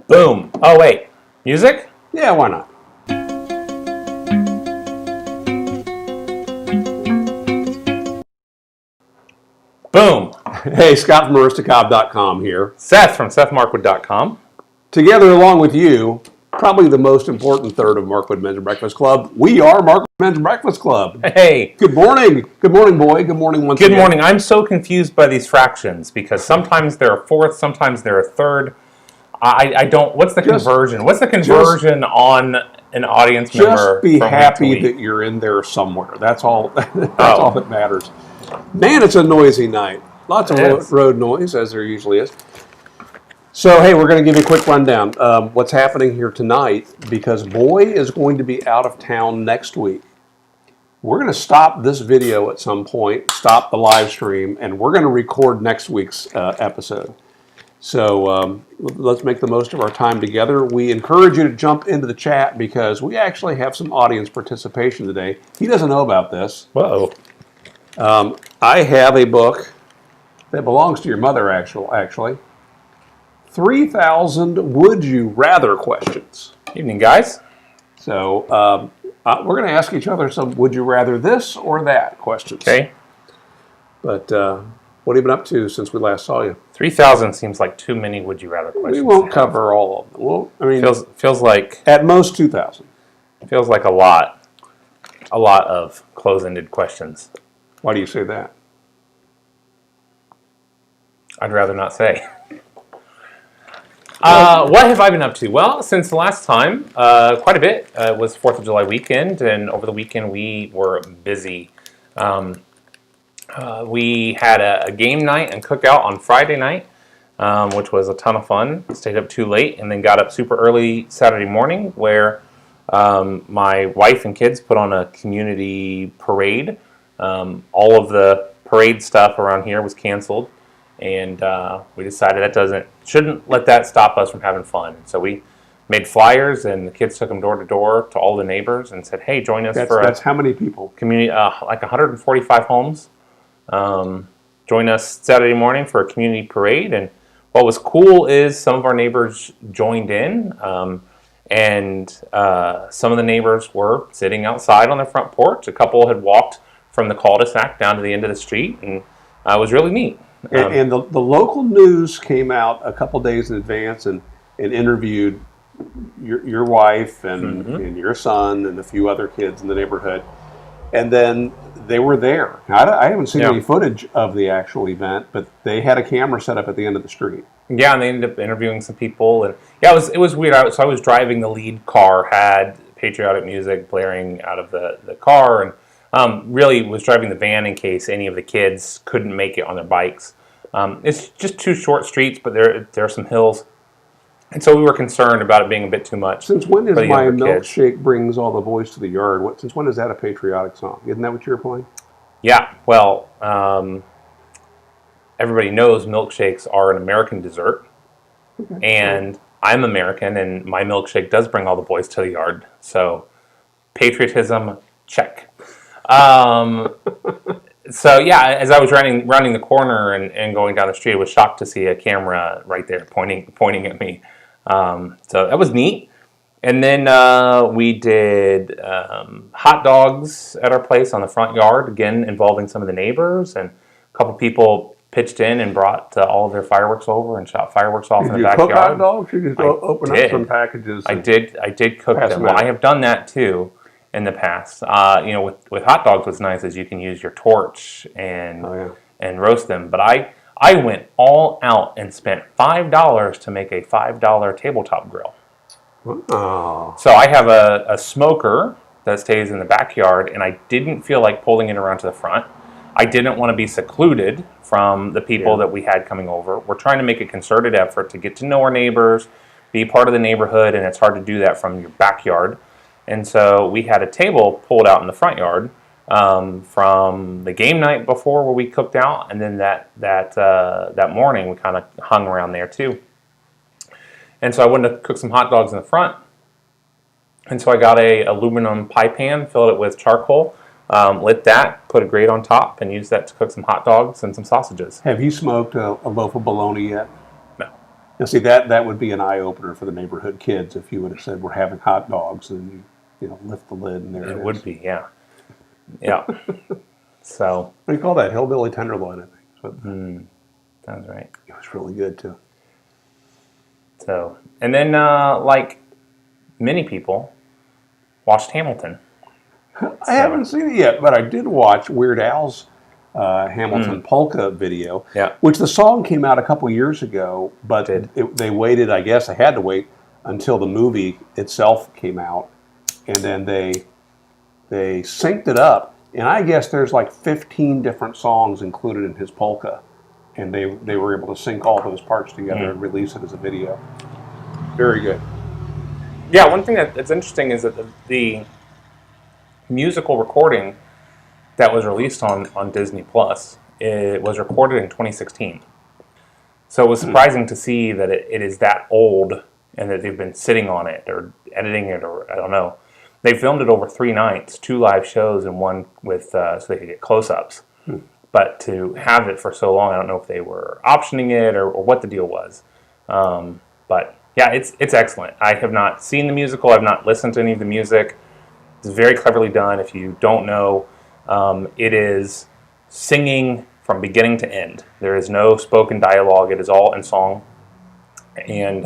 Boom. Oh, wait. Music? Yeah, why not? Boom. Hey, Scott from Aristocob.com here. Seth from SethMarkwood.com. Together, along with you, probably the most important third of Markwood Men's Breakfast Club, we are Markwood Men's Breakfast Club. Hey. Good morning. Good morning, boy. Good morning once again. Good morning. I'm so confused by these fractions because sometimes they're a fourth, sometimes they're a third. I don't. What's the conversion? What's the conversion on an audience member? Just be from happy week to week? that you're in there somewhere. That's all. That's all that matters. Man, it's a noisy night. Lots of road noise, as there usually is. So, hey, we're going to give you a quick rundown. What's happening here tonight, because Boy is going to be out of town next week. We're going to stop this video at some point, stop the live stream, and we're going to record next week's episode. So let's make the most of our time together. We encourage you to jump into the chat because we actually have some audience participation today. He doesn't know about this. Whoa. I have a book that belongs to your mother, actually. 3,000 Would You Rather questions. Evening, guys. So we're going to ask each other some Would You Rather this or that questions. Okay. But what have you been up to since we last saw you? 3,000 seems like too many would you rather questions. We won't cover all of them. Well, I mean, feels like at most 2,000. Feels like a lot of close-ended questions. Why do you say that? I'd rather not say. What have I been up to? Well, since the last time, quite a bit. It was 4th of July weekend, and over the weekend we were busy. We had a game night and cookout on Friday night, which was a ton of fun. Stayed up too late and then got up super early Saturday morning where my wife and kids put on a community parade. All of the parade stuff around here was canceled, and we decided shouldn't let that stop us from having fun. So we made flyers, and the kids took them door to door to all the neighbors and said, "Hey, join us for." That's how many people? Community, like 145 homes. Join us Saturday morning for a community parade, and what was cool is some of our neighbors joined in, and some of the neighbors were sitting outside on their front porch. A couple had walked from the cul-de-sac down to the end of the street, and it was really neat. And the local news came out a couple days in advance and interviewed your wife and your son and a few other kids in the neighborhood, and then they were there. Now, I haven't seen any footage of the actual event, but they had a camera set up at the end of the street. Yeah, and they ended up interviewing some people, and it was weird. So I was driving the lead car, had patriotic music blaring out of the car, and really was driving the van in case any of the kids couldn't make it on their bikes. It's just two short streets, but there are some hills, and so we were concerned about it being a bit too much. Since when is My Milkshake Brings All the Boys to the Yard? Since when is that a patriotic song? Isn't that what you were playing? Yeah, well, everybody knows milkshakes are an American dessert, and I'm American, and my milkshake does bring all the boys to the yard. So, patriotism, check. So yeah, as I was rounding the corner and going down the street, I was shocked to see a camera right there pointing at me. So that was neat. And then we did hot dogs at our place on the front yard, again involving some of the neighbors, and a couple people pitched in and brought all of their fireworks over and shot fireworks off in the backyard. Did you cook hot dogs? You just open up some packages. I did cook them. Well, I have done that too in the past. With hot dogs, what's nice is you can use your torch and roast them. But I went all out and spent $5 to make a $5 tabletop grill. Oh. So I have a smoker that stays in the backyard, and I didn't feel like pulling it around to the front. I didn't want to be secluded from the people that we had coming over. We're trying to make a concerted effort to get to know our neighbors, be part of the neighborhood, and it's hard to do that from your backyard. And so we had a table pulled out in the front yard from the game night before where we cooked out, and then that morning we kind of hung around there too. And so I wanted to cook some hot dogs in the front, and so I got a aluminum pie pan, filled it with charcoal, lit that, put a grate on top, and used that to cook some hot dogs and some sausages. Have you smoked a loaf of bologna yet? No. Now, see, that would be an eye opener for the neighborhood kids if you would have said we're having hot dogs, and you lift the lid and there it is. It would be, yeah. Yeah. So. What do you call that? Hillbilly tenderloin, I think. Sounds right. It was really good too. So, and then like many people, watched Hamilton. I haven't seen it yet, but I did watch Weird Al's Hamilton Polka video, which the song came out a couple years ago, but they waited, I guess they had to wait until the movie itself came out, and then they synced it up, and I guess there's like 15 different songs included in his polka, and they were able to sync all those parts together and release it as a video. Very good. Yeah, one thing that's interesting is that the musical recording that was released on Disney Plus, it was recorded in 2016. So it was surprising to see that it is that old and that they've been sitting on it or editing it, or I don't know. They filmed it over 3 nights, 2 live shows and 1 with so they could get close-ups. But to have it for so long, I don't know if they were optioning it or what the deal was. But yeah, it's excellent. I have not seen the musical. I've not listened to any of the music. It's very cleverly done. If you don't know, it is singing from beginning to end. There is no spoken dialogue. It is all in song. And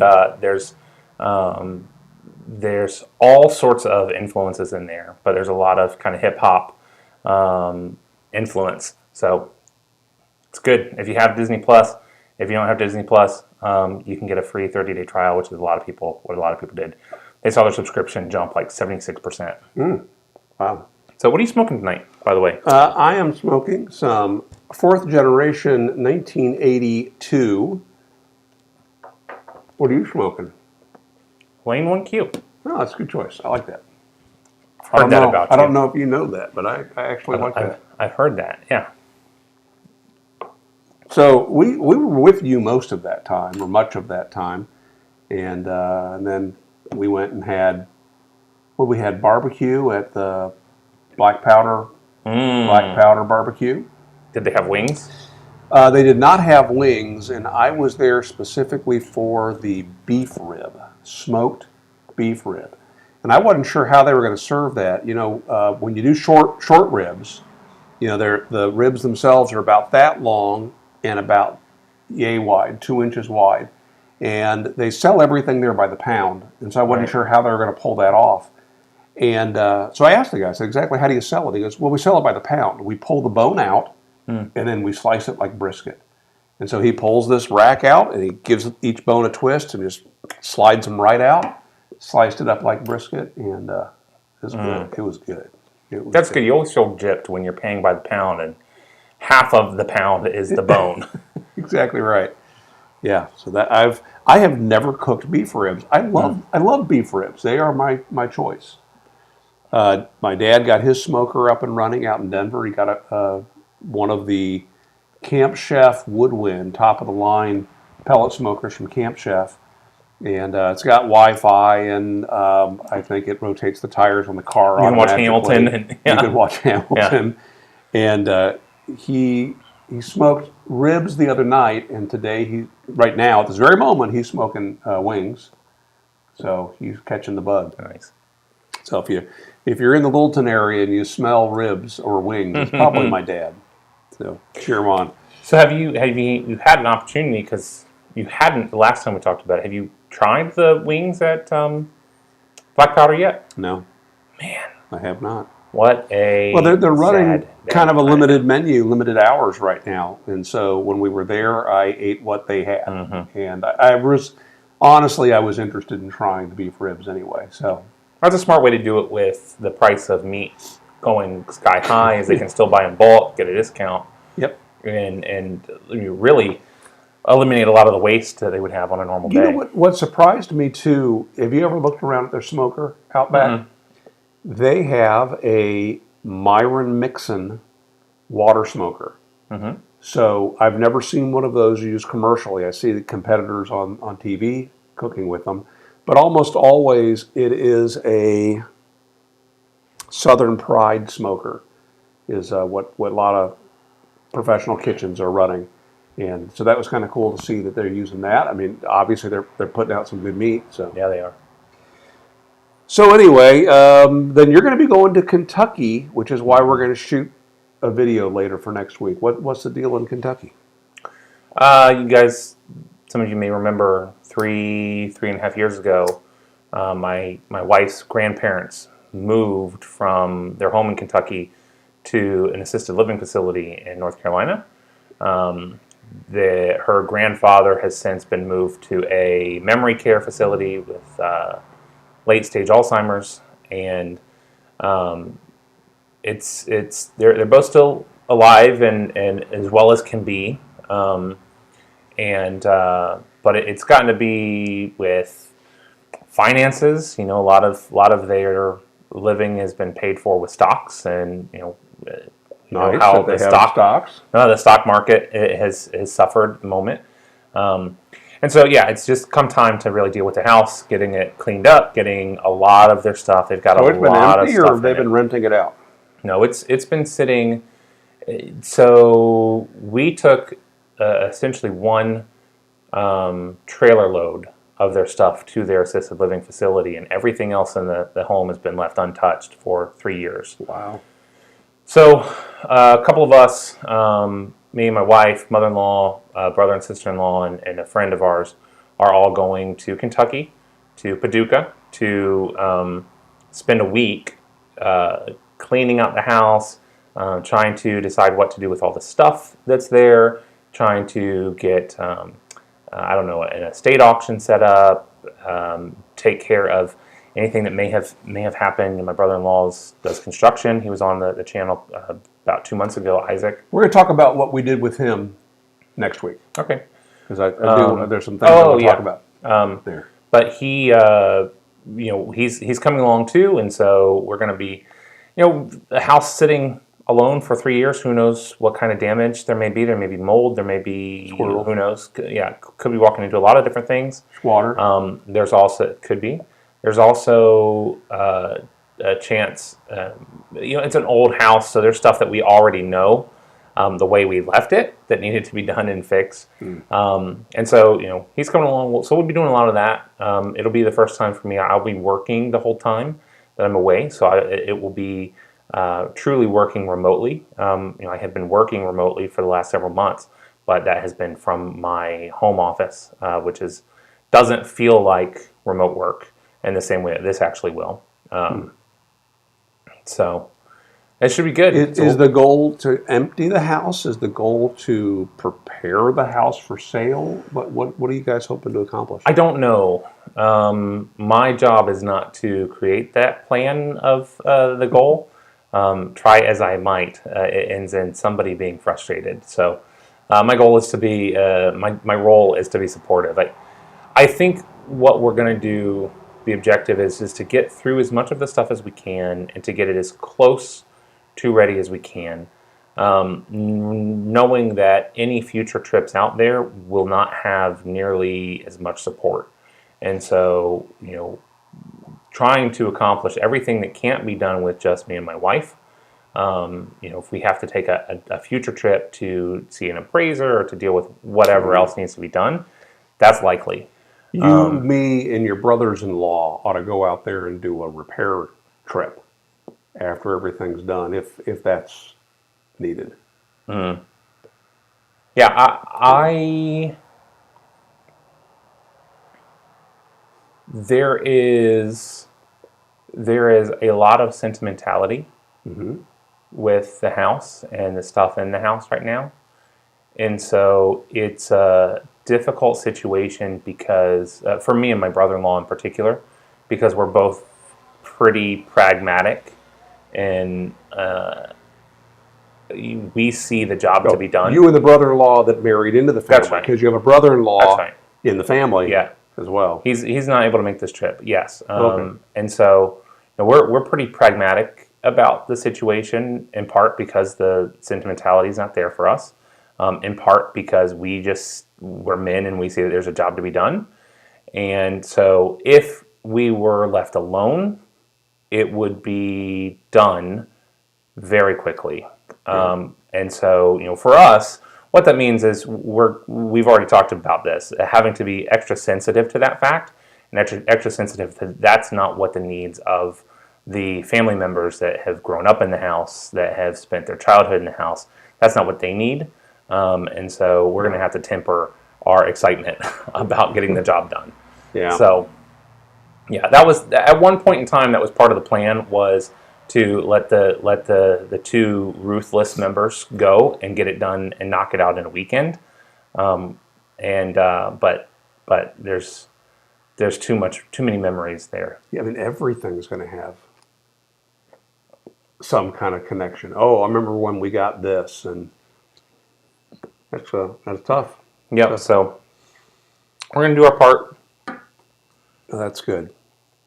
there's all sorts of influences in there, but there's a lot of kind of hip-hop influence. So it's good. If you have Disney Plus, if you don't have Disney Plus, you can get a free 30-day trial, which is what a lot of people did. They saw their subscription jump like 76%. Wow. So what are you smoking tonight, by the way? I am smoking some 4th generation 1982. What are you smoking? Lane 1Q. Oh, that's a good choice. I like that. Heard that about you. I don't know if you know that, but I actually like that. I've heard that, yeah. So we were with you most of that time, or much of that time, and then we went and had barbecue at the Black Powder barbecue. Did they have wings? They did not have wings, and I was there specifically for the beef rib, smoked beef rib. And I wasn't sure how they were going to serve that. When you do short ribs, the ribs themselves are about that long and about yay wide, 2 inches wide. And they sell everything there by the pound. And so I wasn't sure how they were going to pull that off. And so I asked the guy, I said, exactly how do you sell it? He goes, well, we sell it by the pound. We pull the bone out, and then we slice it like brisket. And so he pulls this rack out, and he gives each bone a twist and just slides them right out, sliced it up like brisket, and it was good. It was good. That's good. You always feel gypped when you're paying by the pound, and half of the pound is the bone. Exactly right. Yeah. So that I have never cooked beef ribs. I love beef ribs. They are my choice. My dad got his smoker up and running out in Denver. He got one of the Camp Chef Woodwind top of the line pellet smokers from Camp Chef, and it's got Wi-Fi, and I think it rotates the tires on the car. You can watch Hamilton. You can watch Hamilton, and he smoked ribs the other night, and today right now at this very moment he's smoking wings. So he's catching the bug. Nice. So if you're in the Littleton area and you smell ribs or wings, it's probably my dad. So cheer him on. So have you had an opportunity, because you hadn't the last time we talked about it? Have you tried the wings at Black Powder yet? No. Man, I have not. What a well, they're running kind of a limited time. Menu, limited hours right now, and so when we were there, I ate what they had, and I was interested in trying the beef ribs anyway. So that's a smart way to do it with the price of meat going sky high, is they can still buy in bulk, get a discount. Yep, and you really eliminate a lot of the waste that they would have on a normal day. You know what surprised me too? Have you ever looked around at their smoker out back? They have a Myron Mixon water smoker. So I've never seen one of those used commercially. I see the competitors on TV cooking with them, but almost always it is a Southern Pride smoker is what a lot of professional kitchens are running. And so that was kind of cool to see that they're using that. I mean, obviously they're putting out some good meat. So Yeah, they are. So anyway, then you're going to be going to Kentucky, which is why we're going to shoot a video later for next week. What's the deal in Kentucky? You guys, some of you may remember 3.5 years ago, my wife's grandparents moved from their home in Kentucky to an assisted living facility in North Carolina. Her grandfather has since been moved to a memory care facility with late stage Alzheimer's, and they're both still alive and as well as can be. But it's gotten to be with finances. A lot of their living has been paid for with stocks, and Nice how that they have stocks. the stock market has suffered at the moment. And so, yeah, it's just come time to really deal with the house, getting it cleaned up, getting a lot of their stuff. They've got So a it's been lot of empty, stuff. or they've been renting it out? No, it's been sitting. So we took essentially one trailer load of their stuff to their assisted living facility, and everything else in the home has been left untouched for 3 years. Wow. So a couple of us, me and my wife, mother-in-law, brother and sister-in-law, and a friend of ours are all going to Kentucky, to Paducah, to spend a week cleaning out the house, trying to decide what to do with all the stuff that's there, trying to get, an estate auction set up, take care of anything that may have happened. My brother-in-law does construction. He was on the channel about 2 months ago, Isaac. We're going to talk about what we did with him next week. Okay. Because there's some things I want to talk about there. But he, he's coming along too, and so we're going to be, the house sitting alone for 3 years. Who knows what kind of damage there may be? There may be mold. There may be Squirrel. Who knows? Yeah, could be walking into a lot of different things. Water. There's also a chance. It's an old house, so there's stuff that we already know. The way we left it that needed to be done and fixed. And so, he's coming along. So we'll be doing a lot of that. It'll be the first time for me. I'll be working the whole time that I'm away. So it will be truly working remotely. I have been working remotely for the last several months, but that has been from my home office, which doesn't feel like remote work in the same way that this actually will. So it should be good. Is the goal to empty the house? Is the goal to prepare the house for sale? What are you guys hoping to accomplish? I don't know. My job is not to create that plan of the goal. Try as I might, it ends in somebody being frustrated. So my goal is to be, my role is to be supportive. I think what we're going to do, the objective is to get through as much of the stuff as we can and to get it as close to ready as we can, knowing that any future trips out there will not have nearly as much support. And so, trying to accomplish everything that can't be done with just me and my wife. If we have to take a future trip to see an appraiser or to deal with whatever else needs to be done, that's likely. You, me, and your brothers-in-law ought to go out there and do a repair trip after everything's done, if that's needed. Yeah, there is a lot of sentimentality with the house and the stuff in the house right now, and so it's a difficult situation because for me and my brother-in-law in particular, because we're both pretty pragmatic. And we see the job to be done. You and the brother-in-law that married into the family. That's right. Because you have a brother-in-law in the family as well. He's not able to make this trip, yes. Okay. And so we're pretty pragmatic about the situation, in part because the sentimentality is not there for us, in part because we're men and we see that there's a job to be done. And so if we were left alone, it would be done very quickly. And so, for us, what that means is we've already talked about this, having to be extra sensitive to that fact and extra sensitive to that's not what the needs of the family members that have grown up in the house, that have spent their childhood in the house. That's not what they need. And so we're going to have to temper our excitement about getting the job done. Yeah. So, yeah, that was at one point in time. That was part of the plan, was to let the two ruthless members go and get it done and knock it out in a weekend. But there's too many memories there. Yeah, I mean, everything's going to have some kind of connection. Oh, I remember when we got this, and that's tough. Yep. So we're going to do our part. That's good.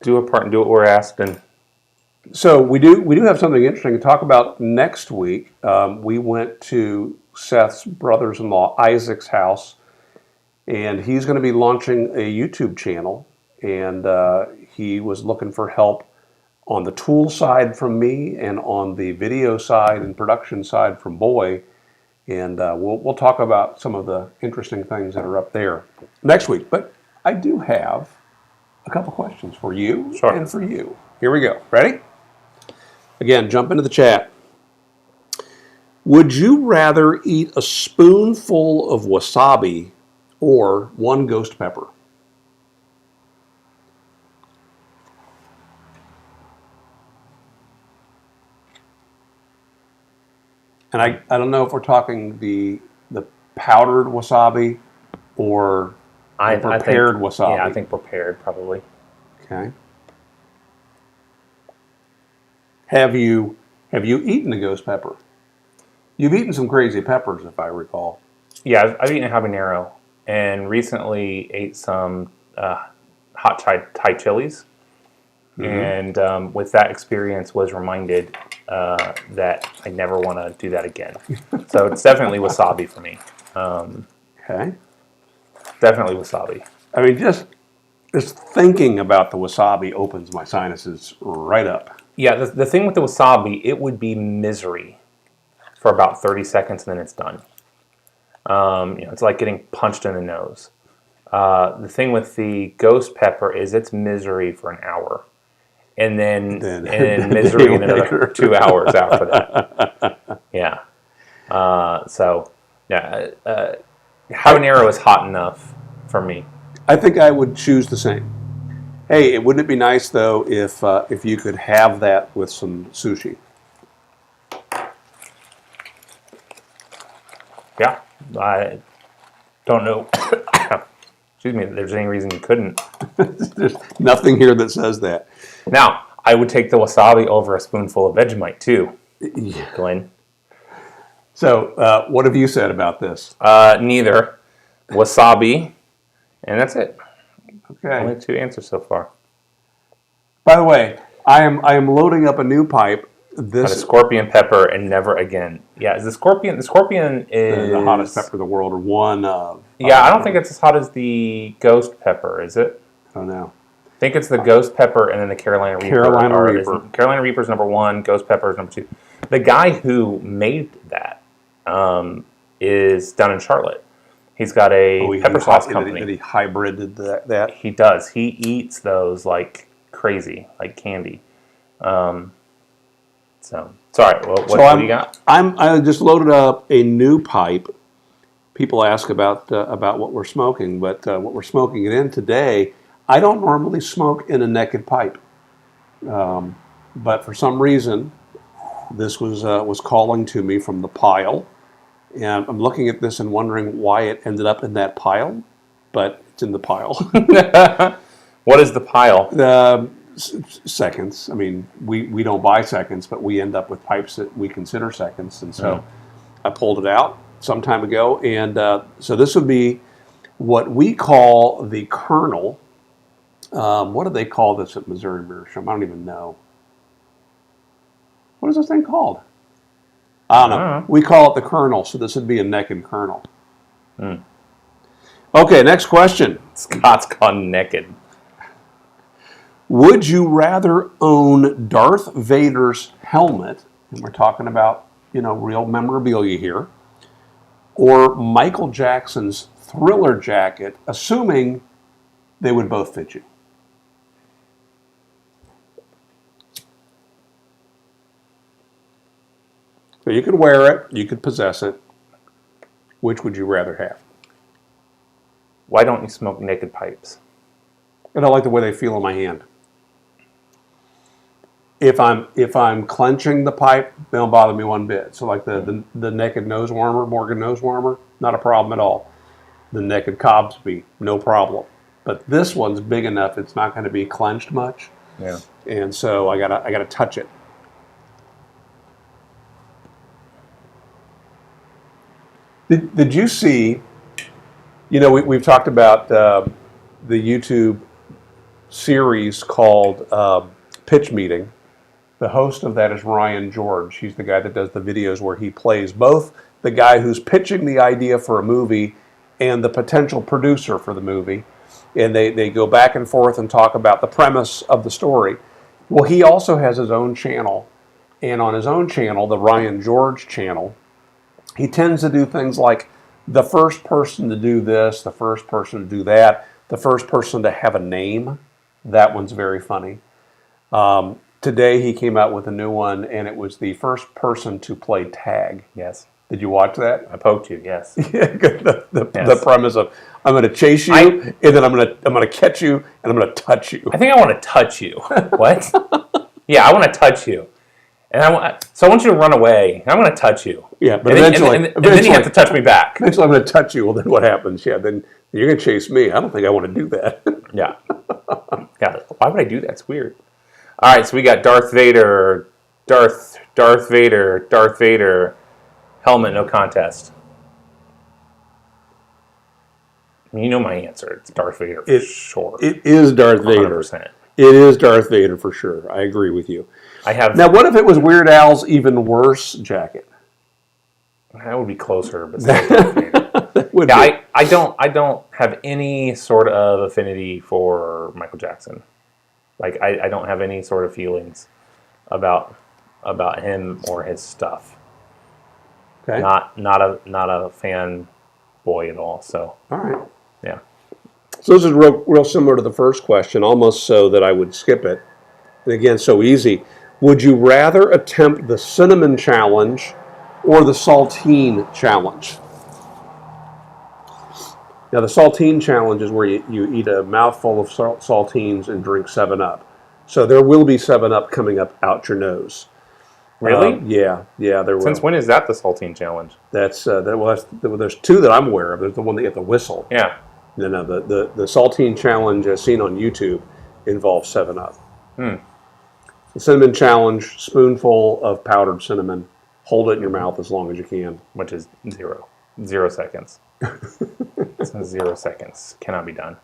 Do our part and do what we're asked. And so we do have something interesting to talk about next week. We went to Seth's brother-in-law Isaac's house, and he's going to be launching a YouTube channel, and he was looking for help on the tool side from me and on the video side and production side from Boy. And we'll talk about some of the interesting things that are up there next week. But I do have a couple questions for you and for you. Here we go. Ready? Again, jump into the chat. Would you rather eat a spoonful of wasabi or one ghost pepper? And I don't know if we're talking the powdered wasabi or prepared wasabi. Yeah, I think prepared probably. Okay. Have you eaten a ghost pepper? You've eaten some crazy peppers, if I recall. Yeah, I've eaten a habanero, and recently ate some hot Thai chilies. Mm-hmm. And with that experience, was reminded that I never want to do that again. So it's definitely wasabi for me. Okay. Definitely wasabi. I mean, just thinking about the wasabi opens my sinuses right up. Yeah, the thing with the wasabi, it would be misery for about 30 seconds, and then it's done. It's like getting punched in the nose. The thing with the ghost pepper is it's misery for an hour. And then misery in another 2 hours after that. Yeah. Habanero is hot enough for me. I think I would choose the same. Hey, wouldn't it be nice though if you could have that with some sushi? Yeah, I don't know. Excuse me. If there's any reason you couldn't. There's nothing here that says that. Now, I would take the wasabi over a spoonful of Vegemite too, Glenn. So, what have you said about this? Neither. Wasabi, and that's it. Okay. Only 2 answers so far. By the way, I am loading up a new pipe. This a scorpion pepper and never again. Yeah, the scorpion is the hottest pepper in the world, or one of. Yeah, I don't think it's as hot as the ghost pepper, is it? I don't know. I think it's the ghost pepper and then the Carolina Reaper. Carolina Reaper is number 1. Ghost pepper is number 2. The guy who made that is down in Charlotte. He's got a pepper sauce company. Did he hybrided that? He does. He eats those like crazy, like candy. Sorry. What do you got? I just loaded up a new pipe. People ask about what we're smoking, but what we're smoking it in today. I don't normally smoke in a naked pipe, but for some reason, this was calling to me from the pile, and I'm looking at this and wondering why it ended up in that pile, but it's in the pile. What is the pile? Seconds. I mean, we don't buy seconds, but we end up with pipes that we consider seconds, and so I pulled it out some time ago, and so this would be what we call the Colonel. What do they call this at Missouri Meerschaum? I don't even know. What is this thing called? I don't know. We call it the Colonel, so this would be a naked Colonel. Okay, next question. Scott's gone naked. Would you rather own Darth Vader's helmet, and we're talking about, real memorabilia here, or Michael Jackson's Thriller jacket, assuming they would both fit you? So you could wear it, you could possess it. Which would you rather have? Why don't you smoke naked pipes? I don't like the way they feel in my hand. If I'm clenching the pipe, they don't bother me one bit. So like the naked nose warmer, Morgan nose warmer, not a problem at all. The naked Cobsby, no problem. But this one's big enough; it's not going to be clenched much. Yeah. And so I gotta touch it. Did you see? You know, we've talked about the YouTube series called Pitch Meeting. The host of that is Ryan George. He's the guy that does the videos where he plays both the guy who's pitching the idea for a movie and the potential producer for the movie. And they go back and forth and talk about the premise of the story. Well, he also has his own channel. And on his own channel, the Ryan George channel, he tends to do things like the first person to do this, the first person to do that, the first person to have a name. That one's very funny. Today he came out with a new one, and it was the first person to play tag. Yes. Did you watch that? I poked you, yes. Yeah, the premise of I'm going to chase you, and then I'm going to catch you, and I'm going to touch you. I think I want to touch you. What? Yeah, I want to touch you. And I want you to run away. And I'm going to touch you. Yeah, but eventually, and then you have to touch me back. Eventually I'm going to touch you. Well, then what happens? Yeah, then you're going to chase me. I don't think I want to do that. Yeah. Yeah. Why would I do that? It's weird. All right, so we got Darth Vader, Darth Vader, helmet, no contest. I mean, you know my answer. It's Darth Vader for sure. It is Darth Vader. 100%. It is Darth Vader for sure. I agree with you. Now, what if it was Weird Al's even worse jacket? That would be closer, but still Darth Vader. Yeah, I don't have any sort of affinity for Michael Jackson. Like I don't have any sort of feelings about him or his stuff. Okay. Not a fan boy at all. So all right. Yeah. So this is real similar to the first question, almost so that I would skip it. And again, so easy. Would you rather attempt the cinnamon challenge or the saltine challenge? Now, the saltine challenge is where you eat a mouthful of saltines and drink 7-Up. So there will be 7-Up coming up out your nose. Really? Yeah, there will. Since when is that the saltine challenge? There's two that I'm aware of. There's the one that you have to whistle. Yeah. No, the saltine challenge as seen on YouTube involves 7-Up. The cinnamon challenge, spoonful of powdered cinnamon. Hold it in your mouth as long as you can. Which is 0 seconds. So 0 seconds. Cannot be done.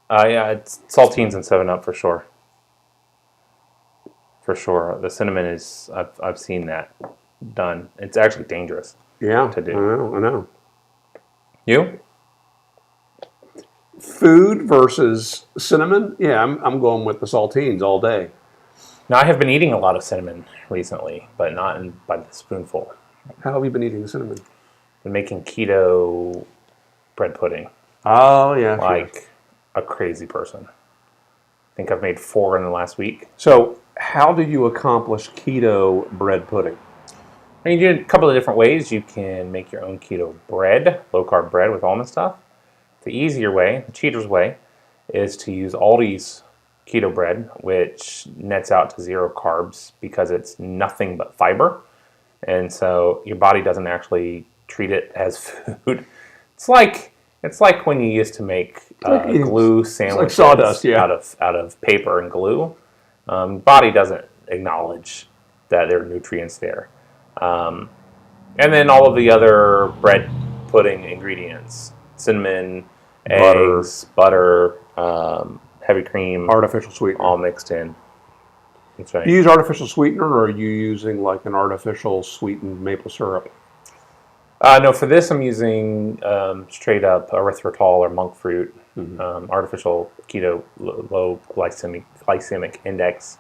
Yeah, it's saltines and 7-Up for sure. For sure. The cinnamon is, I've seen that done. It's actually dangerous to do. I know. You? Food versus cinnamon? Yeah, I'm going with the saltines all day. Now, I have been eating a lot of cinnamon recently, but not by the spoonful. How have you been eating cinnamon? Been making keto bread pudding. Oh, yeah. Like a crazy person. I think I've made 4 in the last week. So, how do you accomplish keto bread pudding? You do it a couple of different ways. You can make your own keto bread, low-carb bread with almond stuff. The easier way, the cheater's way, is to use Aldi's keto bread, which nets out to 0 carbs because it's nothing but fiber. And so your body doesn't actually treat it as food. It's like when you used to make glue sandwiches sawdust, yeah. out of paper and glue. Body doesn't acknowledge that there are nutrients there. And then all of the other bread pudding ingredients, cinnamon, eggs, butter, heavy cream, artificial sweetener, all mixed in. That's right. Do you use artificial sweetener, or are you using like an artificial sweetened maple syrup? No, for this I'm using straight up erythritol or monk fruit, artificial keto, low glycemic index,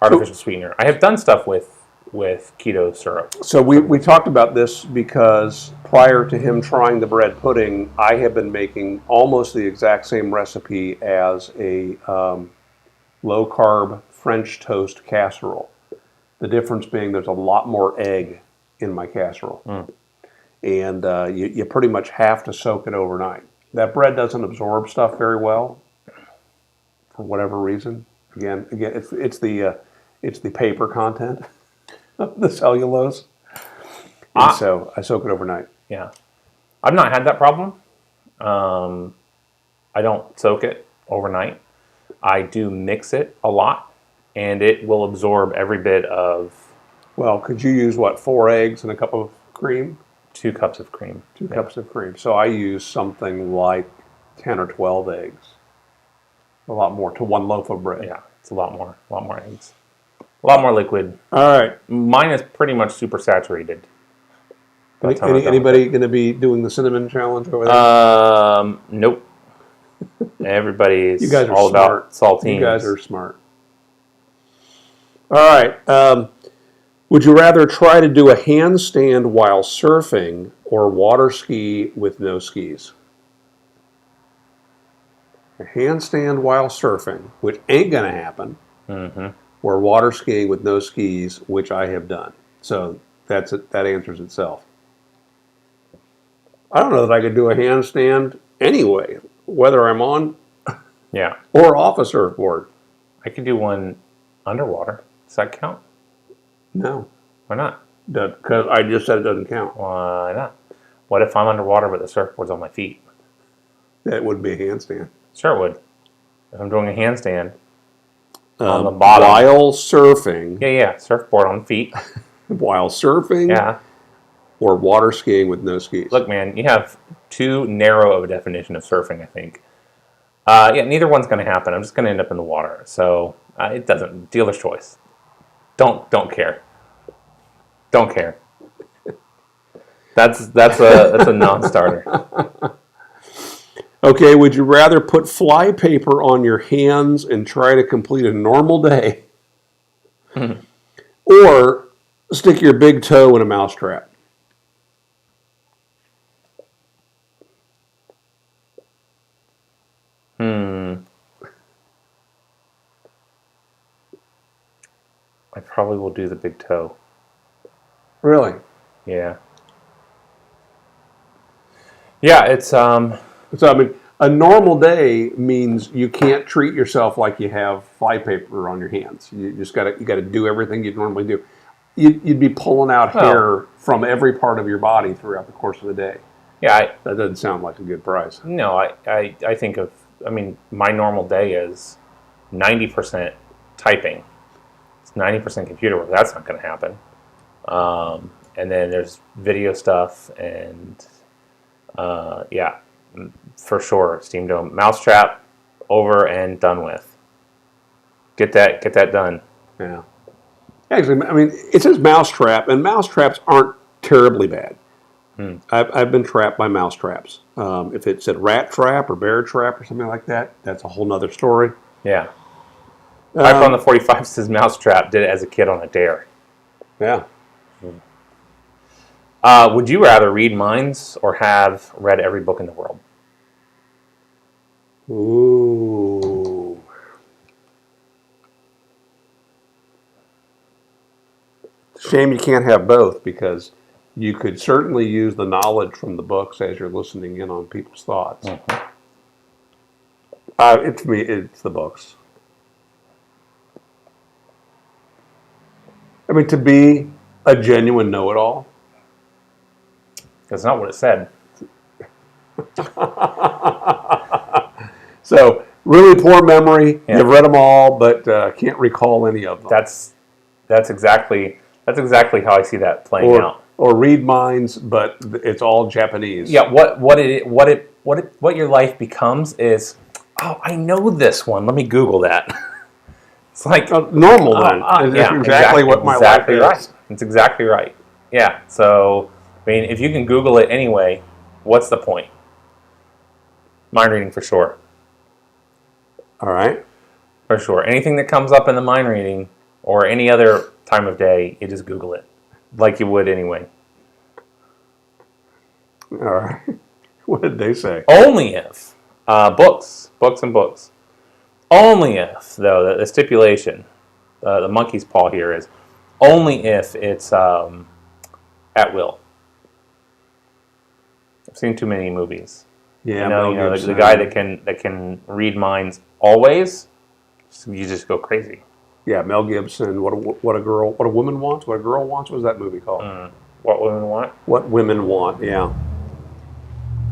artificial sweetener. I have done stuff with with keto syrup. So we talked about this because prior to him trying the bread pudding, I have been making almost the exact same recipe as a low-carb French toast casserole. The difference being there's a lot more egg in my casserole. And you pretty much have to soak it overnight. That bread doesn't absorb stuff very well for whatever reason. Again, it's the paper content. The cellulose. And so I soak it overnight. Yeah. I've not had that problem. I don't soak it overnight. I do mix it a lot, and it will absorb every bit of... Well, could you use, 4 eggs and a cup of cream? 2 cups of cream. 2 cups of cream. So I use something like 10 or 12 eggs. A lot more to 1 loaf of bread. Yeah, it's a lot more eggs. A lot more liquid. All right. Mine is pretty much super saturated. Anybody going to be doing the cinnamon challenge over there? Nope. Everybody is You guys are all smart. about saltines. You guys are smart. All right. Would you rather try to do a handstand while surfing or water ski with no skis? A handstand while surfing, which ain't going to happen. Mm-hmm. Or water skiing with no skis, which I have done. So that's it. That answers itself. I don't know that I could do a handstand anyway, whether I'm on or off a surfboard. I could do one underwater. Does that count? No. Why not? Because I just said it doesn't count. Why not? What if I'm underwater but the surfboard's on my feet? That would be a handstand. Sure it would. If I'm doing a handstand on the bottom. While surfing. Yeah. Surfboard on feet. While surfing. Yeah. Or water skiing with no skis. Look, man, you have too narrow of a definition of surfing, I think. Neither one's going to happen. I'm just going to end up in the water. So it doesn't. Dealer's choice. Don't care. Don't care. That's a non-starter. Okay, would you rather put fly paper on your hands and try to complete a normal day, or stick your big toe in a mousetrap? I probably will do the big toe. Really? Yeah. Yeah, it's So I mean, a normal day means you can't treat yourself like you have fly paper on your hands. You just got to do everything you'd normally do. You'd be pulling out hair from every part of your body throughout the course of the day. Yeah, that doesn't sound like a good price. No, I think of, my normal day is 90% typing. It's 90% computer work. That's not going to happen. And then there's video stuff and, for sure, Steam Dome. Mousetrap, over and done with. Get that done. Yeah. Actually, it says mousetrap, and mousetraps aren't terribly bad. I've been trapped by mousetraps. If it said rat trap or bear trap or something like that, that's a whole nother story. Yeah. I found the 45 says mousetrap. Did it as a kid on a dare. Yeah. Would you rather read minds or have read every book in the world? Ooh. Shame you can't have both, because you could certainly use the knowledge from the books as you're listening in on people's thoughts. To me, it's the books. To be a genuine know-it-all. That's not what it said. So, really poor memory. Yeah. You've read them all, but can't recall any of them. That's exactly how I see that playing out. Or read minds, but it's all Japanese. Yeah. What your life becomes is, I know this one. Let me Google that. It's like normal then. Exactly what my life is. Right. It's exactly right. Yeah. So, if you can Google it anyway, what's the point? Mind reading for sure. All right. For sure. Anything that comes up in the mind reading or any other time of day, you just Google it, like you would anyway. All right. What did they say? Only if books. Only if, though, the stipulation, the monkey's paw here is only if it's at will. I've seen too many movies. Yeah, the guy that can read minds always. You just go crazy. Yeah, Mel Gibson. What a woman wants. What a girl wants. What was that movie called? What women want. What women want. Yeah.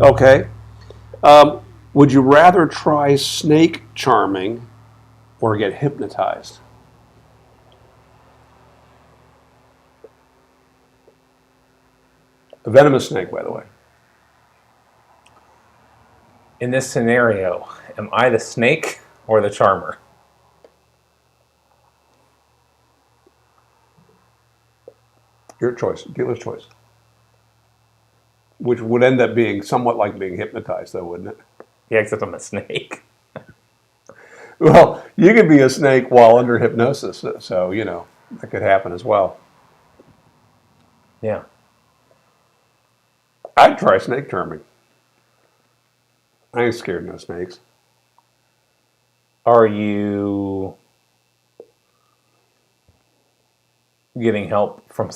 Okay. Would you rather try snake charming or get hypnotized? A venomous snake, by the way. In this scenario, am I the snake or the charmer? Your choice, dealer's choice. Which would end up being somewhat like being hypnotized, though, wouldn't it? Yeah, except I'm a snake. Well, you could be a snake while under hypnosis, so, that could happen as well. Yeah. I'd try snake charming. I ain't scared of no snakes. Are you getting help from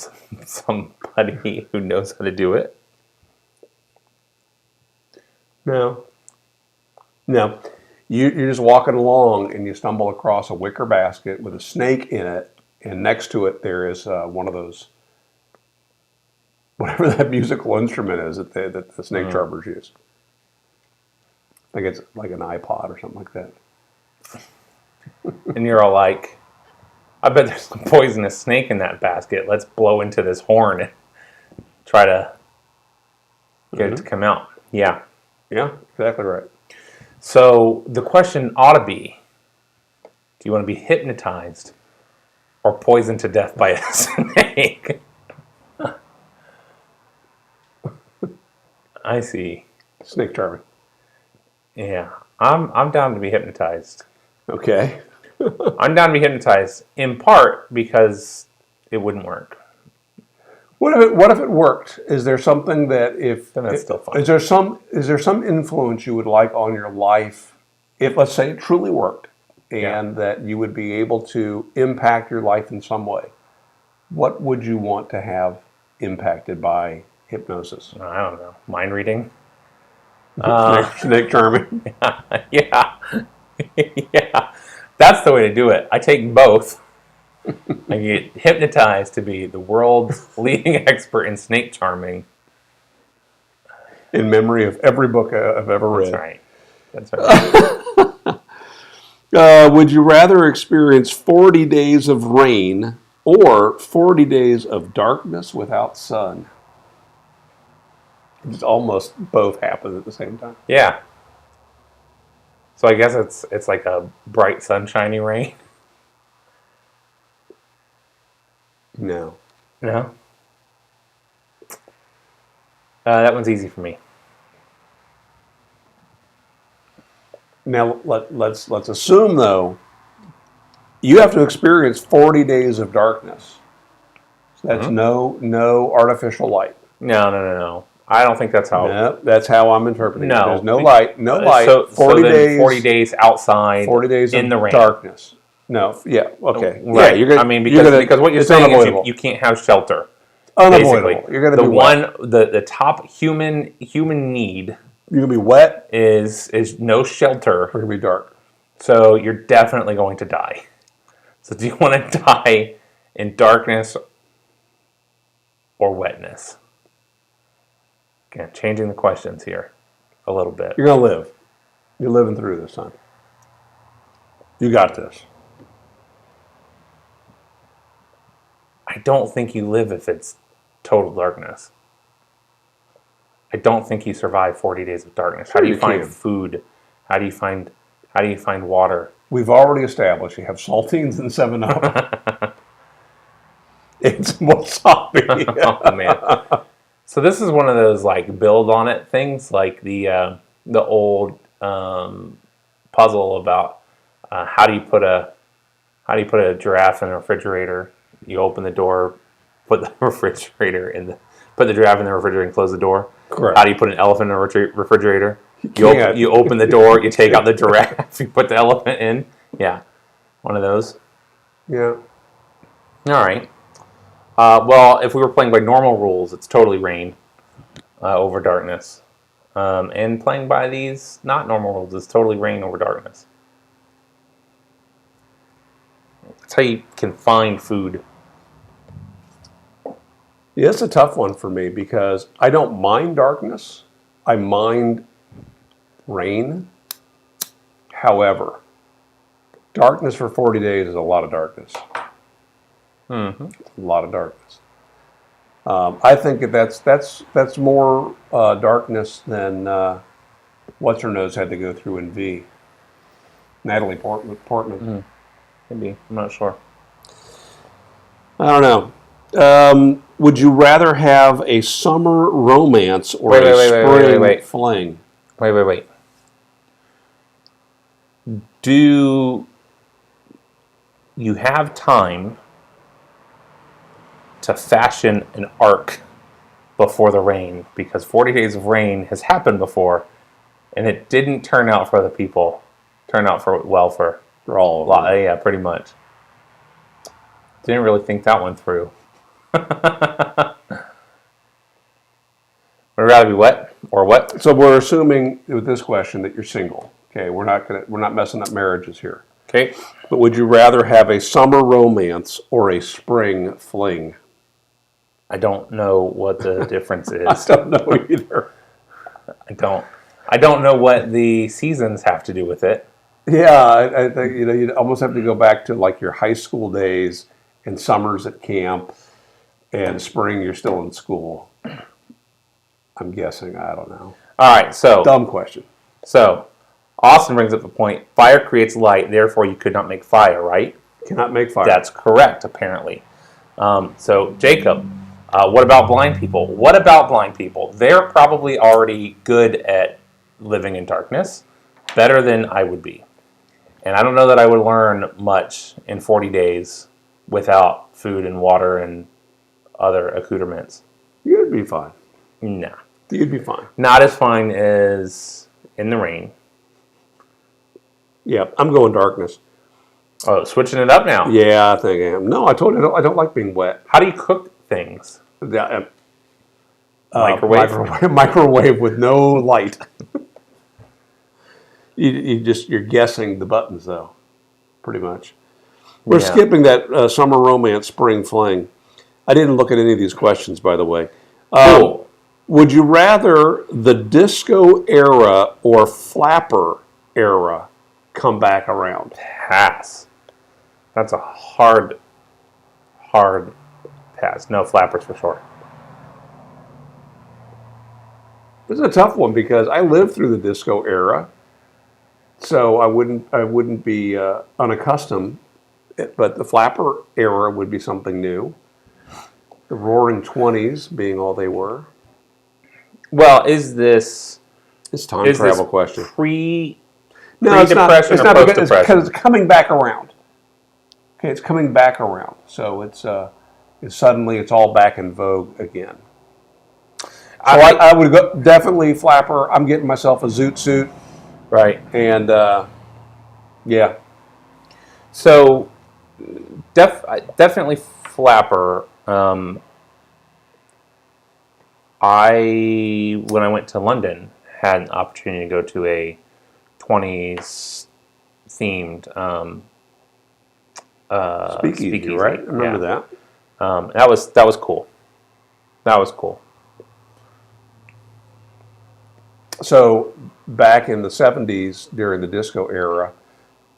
somebody who knows how to do it? No. You're just walking along and you stumble across a wicker basket with a snake in it, and next to it there is one of those, whatever that musical instrument is that the snake charmers use. I think it's like an iPod or something like that. And you're all like, I bet there's a poisonous snake in that basket. Let's blow into this horn and try to get it to come out. Yeah. Yeah, exactly right. So the question ought to be, do you want to be hypnotized or poisoned to death by a snake? I see. Snake charming. Yeah. I'm down to be hypnotized. Okay. I'm down to be hypnotized in part because it wouldn't work. What if it worked? Is there something that Then that's still fun. Is there some influence you would like on your life if, let's say, it truly worked and that you would be able to impact your life in some way? What would you want to have impacted by hypnosis? I don't know. Mind reading? Snake charming. Yeah. Yeah. That's the way to do it. I take both. I get hypnotized to be the world's leading expert in snake charming. In memory of every book I've ever read. That's right. Would you rather experience 40 days of rain or 40 days of darkness without sun? It's almost both happen at the same time. Yeah. So I guess it's like a bright sunshiny rain. No. No. That one's easy for me. Now let's assume though you have to experience 40 days of darkness. So that's no artificial light. No. I don't think that's how. No, that's how I'm interpreting it. No. There's no light. No light. So 40 days. 40 days outside. 40 days in the rain. Darkness. No. Yeah. Okay. Right. Yeah, because what you're saying is you can't have shelter. Unavoidable. Basically. You're going to be wet. The top human need. You're going to be wet. Is no shelter. Or going to be dark. So you're definitely going to die. So do you want to die in darkness or wetness? Again, changing the questions here a little bit. You're going to live. You're living through this, son. You got this. I don't think you live if it's total darkness. I don't think you survive 40 days of darkness. How do you find food? How do you find water? We've already established you have saltines and 7-Up. It's wasabi. Oh man. So this is one of those like build on it things, like the old puzzle about how do you put a giraffe in a refrigerator? You open the door, put the put the giraffe in the refrigerator and close the door. Correct. How do you put an elephant in a refrigerator? can't. You open the door, you take out the giraffe, you put the elephant in. Yeah, one of those. Yeah. All right. Well, if we were playing by normal rules, it's totally rain over darkness. And playing by these not normal rules, it's totally rain over darkness. That's how you can find food. Yeah, it's a tough one for me because I don't mind darkness. I mind rain. However, darkness for 40 days is a lot of darkness. Mm-hmm. A lot of darkness. I think that's more darkness than what's her nose had to go through in V. Natalie Portman. Maybe. I'm not sure. I don't know. Would you rather have a summer romance or a spring fling? Wait. Do you have time to fashion an arc before the rain? Because 40 days of rain has happened before, and it didn't turn out for the people. Turned out for all of them. Yeah, pretty much. Didn't really think that one through. Would rather be wet or what? So we're assuming with this question that you're single. Okay, we're not messing up marriages here. Okay. But would you rather have a summer romance or a spring fling? I don't know what the difference is. I don't know either. I don't know what the seasons have to do with it. Yeah, I think you'd almost have to go back to like your high school days and summers at camp, and spring you're still in school. I'm guessing. I don't know. All right, so dumb question. So Austin brings up the point: fire creates light, therefore you could not make fire. Right? Cannot make fire. That's correct, apparently. So Jacob, what about blind people? What about blind people? They're probably already good at living in darkness, better than I would be. And I don't know that I would learn much in 40 days without food and water and other accoutrements. You'd be fine. Nah. You'd be fine. Not as fine as in the rain. Yeah, I'm going darkness. Oh, switching it up now. Yeah, I think I am. No, I told you I don't like being wet. How do you cook things? Microwave with no light. You're guessing the buttons though, pretty much. We're skipping that summer romance, spring fling. I didn't look at any of these questions, by the way. Cool. Would you rather the disco era or flapper era come back around? Pass. That's a hard pass. No, flappers for sure. This is a tough one because I lived through the disco era. So I wouldn't be unaccustomed, but the flapper era would be something new. The Roaring 20s being all they were. Well, is this time travel question? No, it's not. It's not because it's coming back around. Okay, it's coming back around. So it's suddenly it's all back in vogue again. So I would go definitely flapper. I'm getting myself a zoot suit. Right. And, yeah. So, definitely flapper. When I went to London, had an opportunity to go to a 20s themed speakeasy, right? I remember that. That was cool. That was cool. So back in the 70s, during the disco era,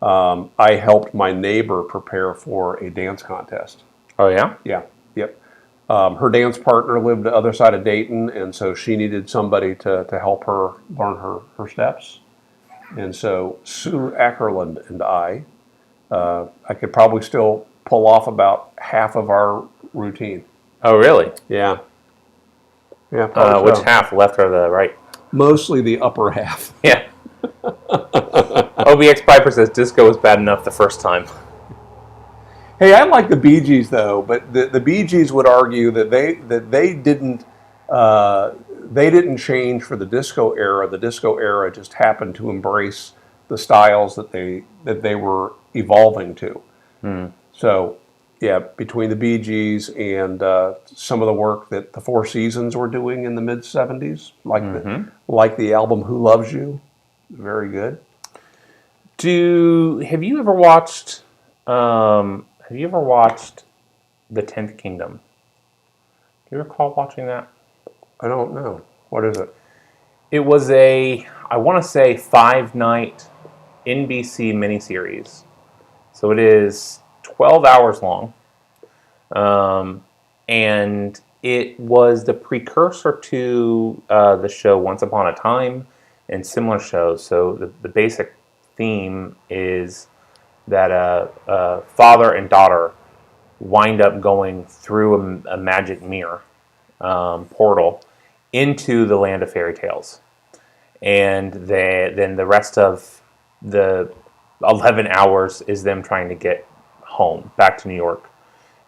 I helped my neighbor prepare for a dance contest. Oh, yeah? Yeah, yep. Her dance partner lived the other side of Dayton, and so she needed somebody to help her learn her steps. And so Sue Ackerland and I could probably still pull off about half of our routine. Oh, really? Yeah. Yeah. Which half, left or the right? Mostly the upper half. Yeah. OBX Piper says disco was bad enough the first time. Hey, I like the Bee Gees though, but the Bee Gees would argue that they didn't change for the disco era. The disco era just happened to embrace the styles that they were evolving to. So, yeah, between the Bee Gees and some of the work that the Four Seasons were doing in the mid '70s, like the album "Who Loves You," very good. Have you ever watched? Have you ever watched The 10th Kingdom? Do you recall watching that? I don't know. What is it? It was I want to say 5-night NBC miniseries. So it is 12 hours long. And it was the precursor to the show Once Upon a Time and similar shows. So the basic theme is that a father and daughter wind up going through a magic mirror portal into the land of fairy tales. And then the rest of the 11 hours is them trying to get home, back to New York.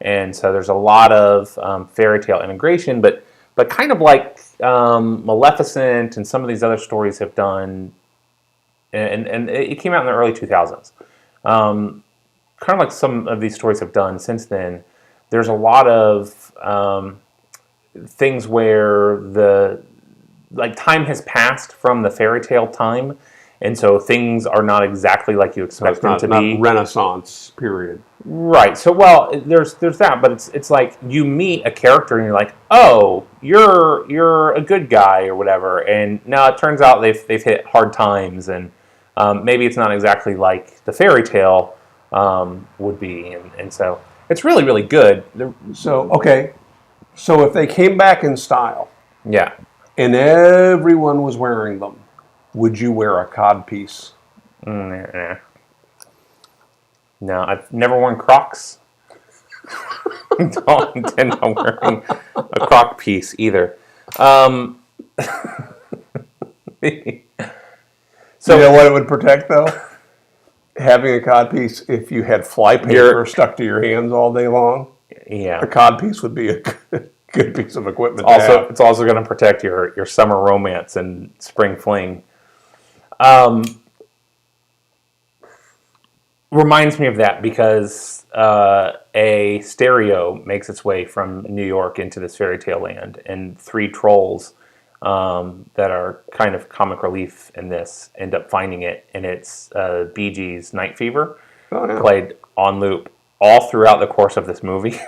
And so there's a lot of fairy tale integration, but kind of like Maleficent and some of these other stories have done, and it came out in the early 2000s. Kind of like some of these stories have done since then. There's a lot of things where time has passed from the fairy tale time, and so things are not exactly like you expect them to be. Not Renaissance period. Right. So, well, there's that, but it's like you meet a character and you're like, oh, you're a good guy or whatever, and now it turns out they've hit hard times, and maybe it's not exactly like the fairy tale would be, and so it's really, really good. So if they came back in style, Yeah. and everyone was wearing them, would you wear a codpiece? Nah. No, I've never worn Crocs. Don't intend on wearing a Croc piece either. So you know what it would protect though? Having a codpiece, if you had fly paper stuck to your hands all day long, yeah, a codpiece would be a good piece of equipment. It's also going to protect your summer romance and spring fling. Reminds me of that because a stereo makes its way from New York into this fairy tale land, and three trolls that are kind of comic relief in this end up finding it, and it's Bee Gees' Night Fever, played on loop all throughout the course of this movie.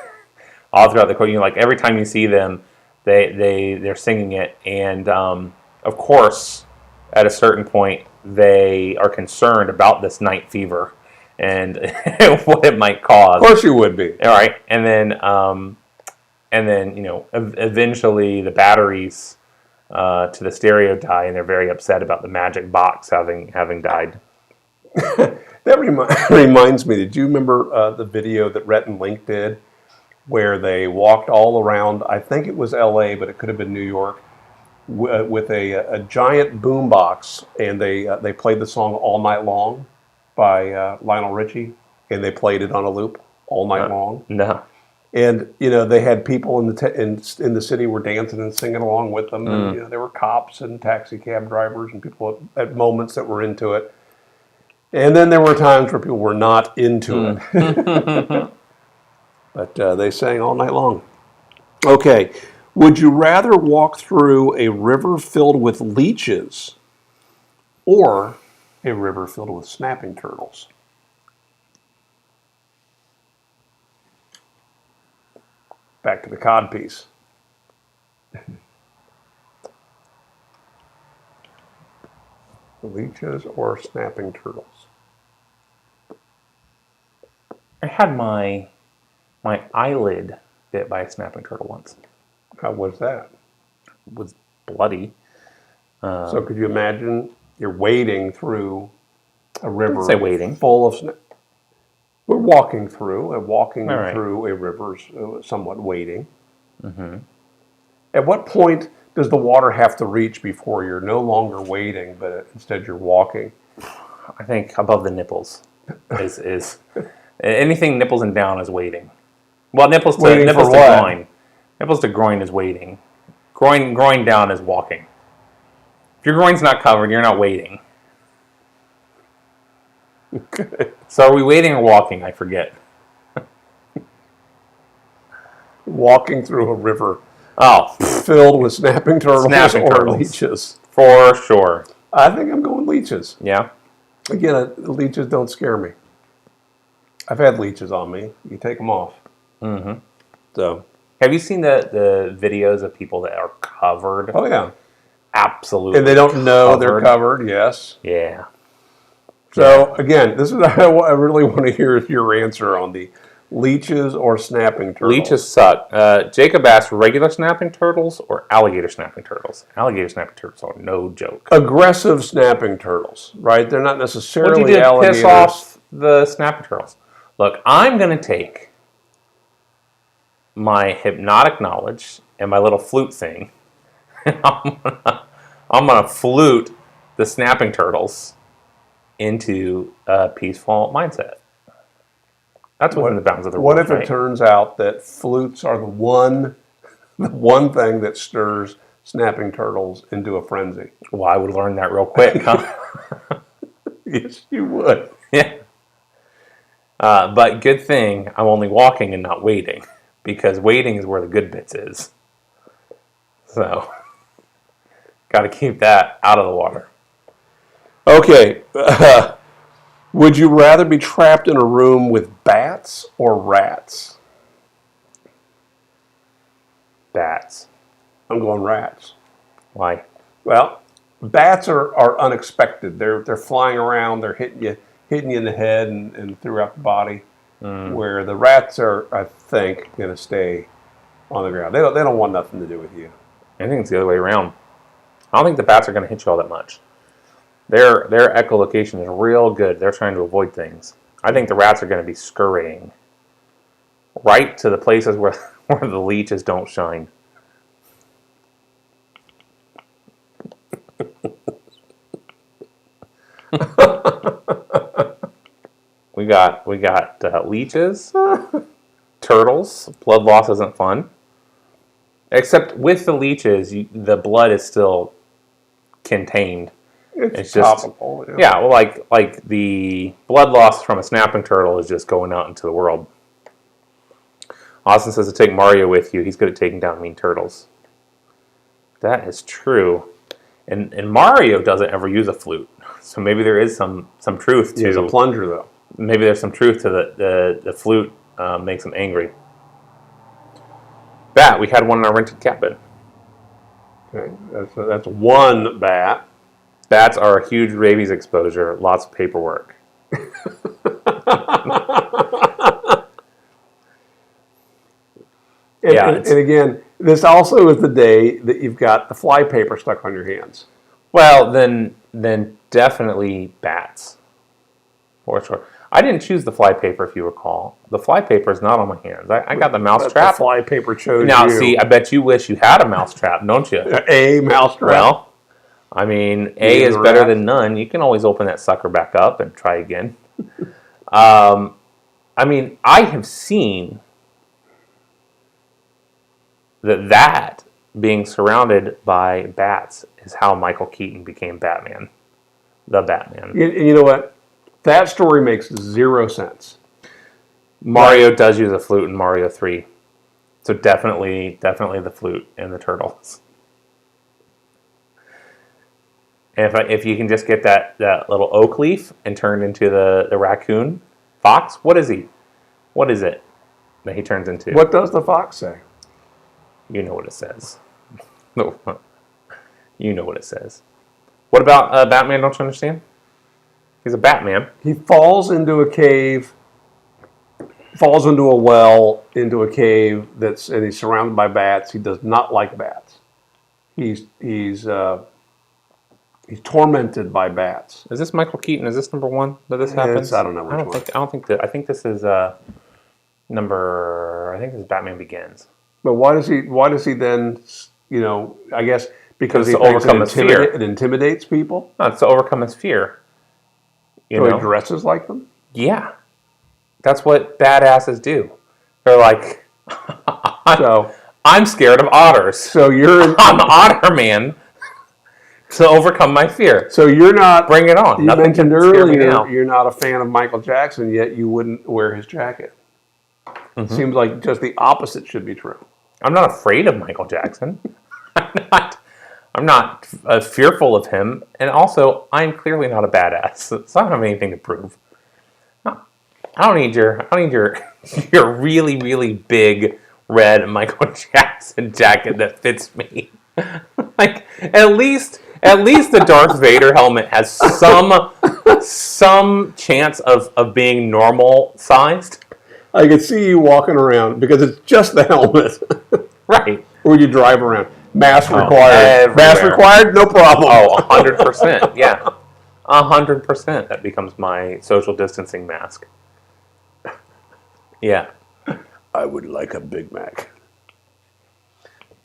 All throughout the course, like every time you see them, they're singing it, and of course, at a certain point, they are concerned about this night fever and what it might cause. Of course you would be. All right. And then eventually the batteries to the stereo die, and they're very upset about the magic box having died. That reminds me, did you remember the video that Rhett and Link did where they walked all around, I think it was LA, but it could have been New York, with a giant boombox, and they played the song All Night Long by Lionel Richie, and they played it on a loop all night long. No. And they had people in the city were dancing and singing along with them. And there were cops and taxi cab drivers and people at moments that were into it. And then there were times where people were not into it. But they sang all night long. Okay. Would you rather walk through a river filled with leeches or a river filled with snapping turtles? Back to the codpiece. Leeches or snapping turtles? I had my eyelid bit by a snapping turtle once. How was that? It was bloody. So could you imagine you're wading through a river say wading. Full of we're walking through, right. through a river, somewhat wading. Mm-hmm. At what point does the water have to reach before you're no longer wading, but instead you're walking? I think above the nipples is Anything nipples and down is waiting. Well, nipples to Waiting nipples for to what? groin. Nipples to groin is waiting. Groin down is walking. If your groin's not covered, you're not waiting. Okay. So are we waiting or walking? I forget. Walking through a river Oh, filled with snapping turtles Snapping or turtles. leeches. for sure. I think I'm going leeches. Yeah. Again, leeches don't scare me. I've had leeches on me. You take them off. Mm-hmm. So. Have you seen the videos of people that are covered? Oh yeah. Absolutely. And they don't know they're covered. Yes. Yeah. So again, this is I really want to hear your answer on the leeches or snapping turtles. Leeches suck. Jacob asked, regular snapping turtles or alligator snapping turtles? Alligator snapping turtles are no joke. Aggressive snapping turtles, right? They're not necessarily What'd you do to alligators. piss off the snapping turtles? Look, I'm going to take my hypnotic knowledge and my little flute thing, and I'm gonna flute the snapping turtles into a peaceful mindset. That's within the bounds of the rules. What if right? it turns out that flutes are the one thing that stirs snapping turtles into a frenzy? Well, I would learn that real quick, huh? Yes, you would. Yeah. But good thing I'm only walking and not waiting, because waiting is where the good bits is. So, got to keep that out of the water. Okay. Would you rather be trapped in a room with bats or rats? Bats. I'm going rats. Why? Well, bats are unexpected. They're flying around. They're hitting you in the head and throughout the body. Where the rats are, I think, going to stay on the ground. They don't want nothing to do with you. I think it's the other way around. I don't think the bats are going to hit you all that much. Their echolocation is real good. They're trying to avoid things. I think the rats are going to be scurrying right to the places where the leeches don't shine. We got leeches, turtles. Blood loss isn't fun. Except with the leeches, the blood is still contained. It's just topical. Yeah, well, like the blood loss from a snapping turtle is just going out into the world. Austin says to take Mario with you. He's good at taking down mean turtles. That is true. And Mario doesn't ever use a flute. So maybe there is some truth to... He's a plunger, though. Maybe there's some truth to the flute makes him angry. Bat, we had one in our rented cabin. Okay, that's one bat. Bats are a huge rabies exposure. Lots of paperwork. And again, this also is the day that you've got the fly paper stuck on your hands. Well, then definitely bats. For sure. I didn't choose the fly paper, if you recall. The fly paper is not on my hands. I got the mouse trap. The fly paper chose Now, you. see, I bet you wish you had a mouse trap, don't you? A mouse trap. Well, I mean, A is better than none. You can always open that sucker back up and try again. I mean, I have seen that being surrounded by bats is how Michael Keaton became Batman. The Batman. You know what? That story makes zero sense. Mario does use a flute in Mario 3. So definitely the flute and the turtles. And if you can just get that little oak leaf and turn into the raccoon fox, what is he? What is it that he turns into? What does the fox say? You know what it says. No, you know what it says. What about Batman? Don't you understand? He's a Batman. He falls into a cave, falls into a well, into a cave and he's surrounded by bats. He does not like bats. He's tormented by bats. Is this Michael Keaton? Is this number one that this happens? I don't know which one. I don't think that. I think this is number. I think this is Batman Begins. But why does he then? I guess because he to thinks overcome his fear. It intimidates people. No, it's to overcome his fear. So he dresses like them. Yeah. That's what badasses do. They're like, So I'm scared of otters. So you're I'm the otter man to overcome my fear. So you're not. Bring it on. You Nothing mentioned can scare me earlier now. you're not a fan of Michael Jackson, yet you wouldn't wear his jacket. Mm-hmm. Seems like just the opposite should be true. I'm not afraid of Michael Jackson. I'm not fearful of him, and also I'm clearly not a badass, so I don't have anything to prove. No, I don't need your your really really big red Michael Jackson jacket that fits me. Like at least the Darth Vader helmet has some chance of being normal sized. I could see you walking around because it's just the helmet. Right. Or you drive around. Mask required. Everywhere. Mask required, no problem. Oh, 100%. Yeah. 100%. That becomes my social distancing mask. Yeah. I would like a Big Mac.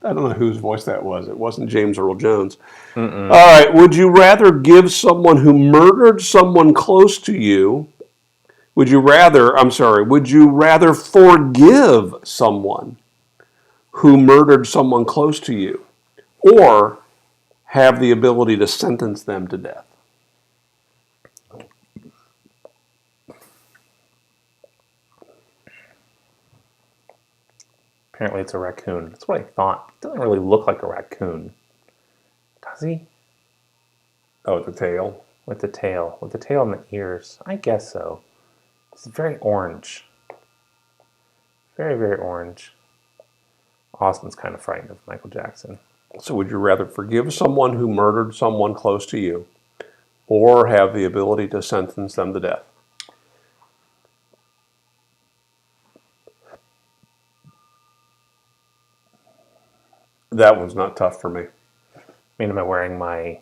I don't know whose voice that was. It wasn't James Earl Jones. Mm-mm. All right. Would you rather give someone who murdered someone close to you? Would you rather forgive someone who murdered someone close to you, or have the ability to sentence them to death? Apparently it's a raccoon. That's what I thought. It doesn't really look like a raccoon. Does he? Oh, the tail. With the tail and the ears. I guess so. It's very orange. Very, very orange. Austin's kind of frightened of Michael Jackson. So would you rather forgive someone who murdered someone close to you, or have the ability to sentence them to death? That one's not tough for me. I mean, am I wearing my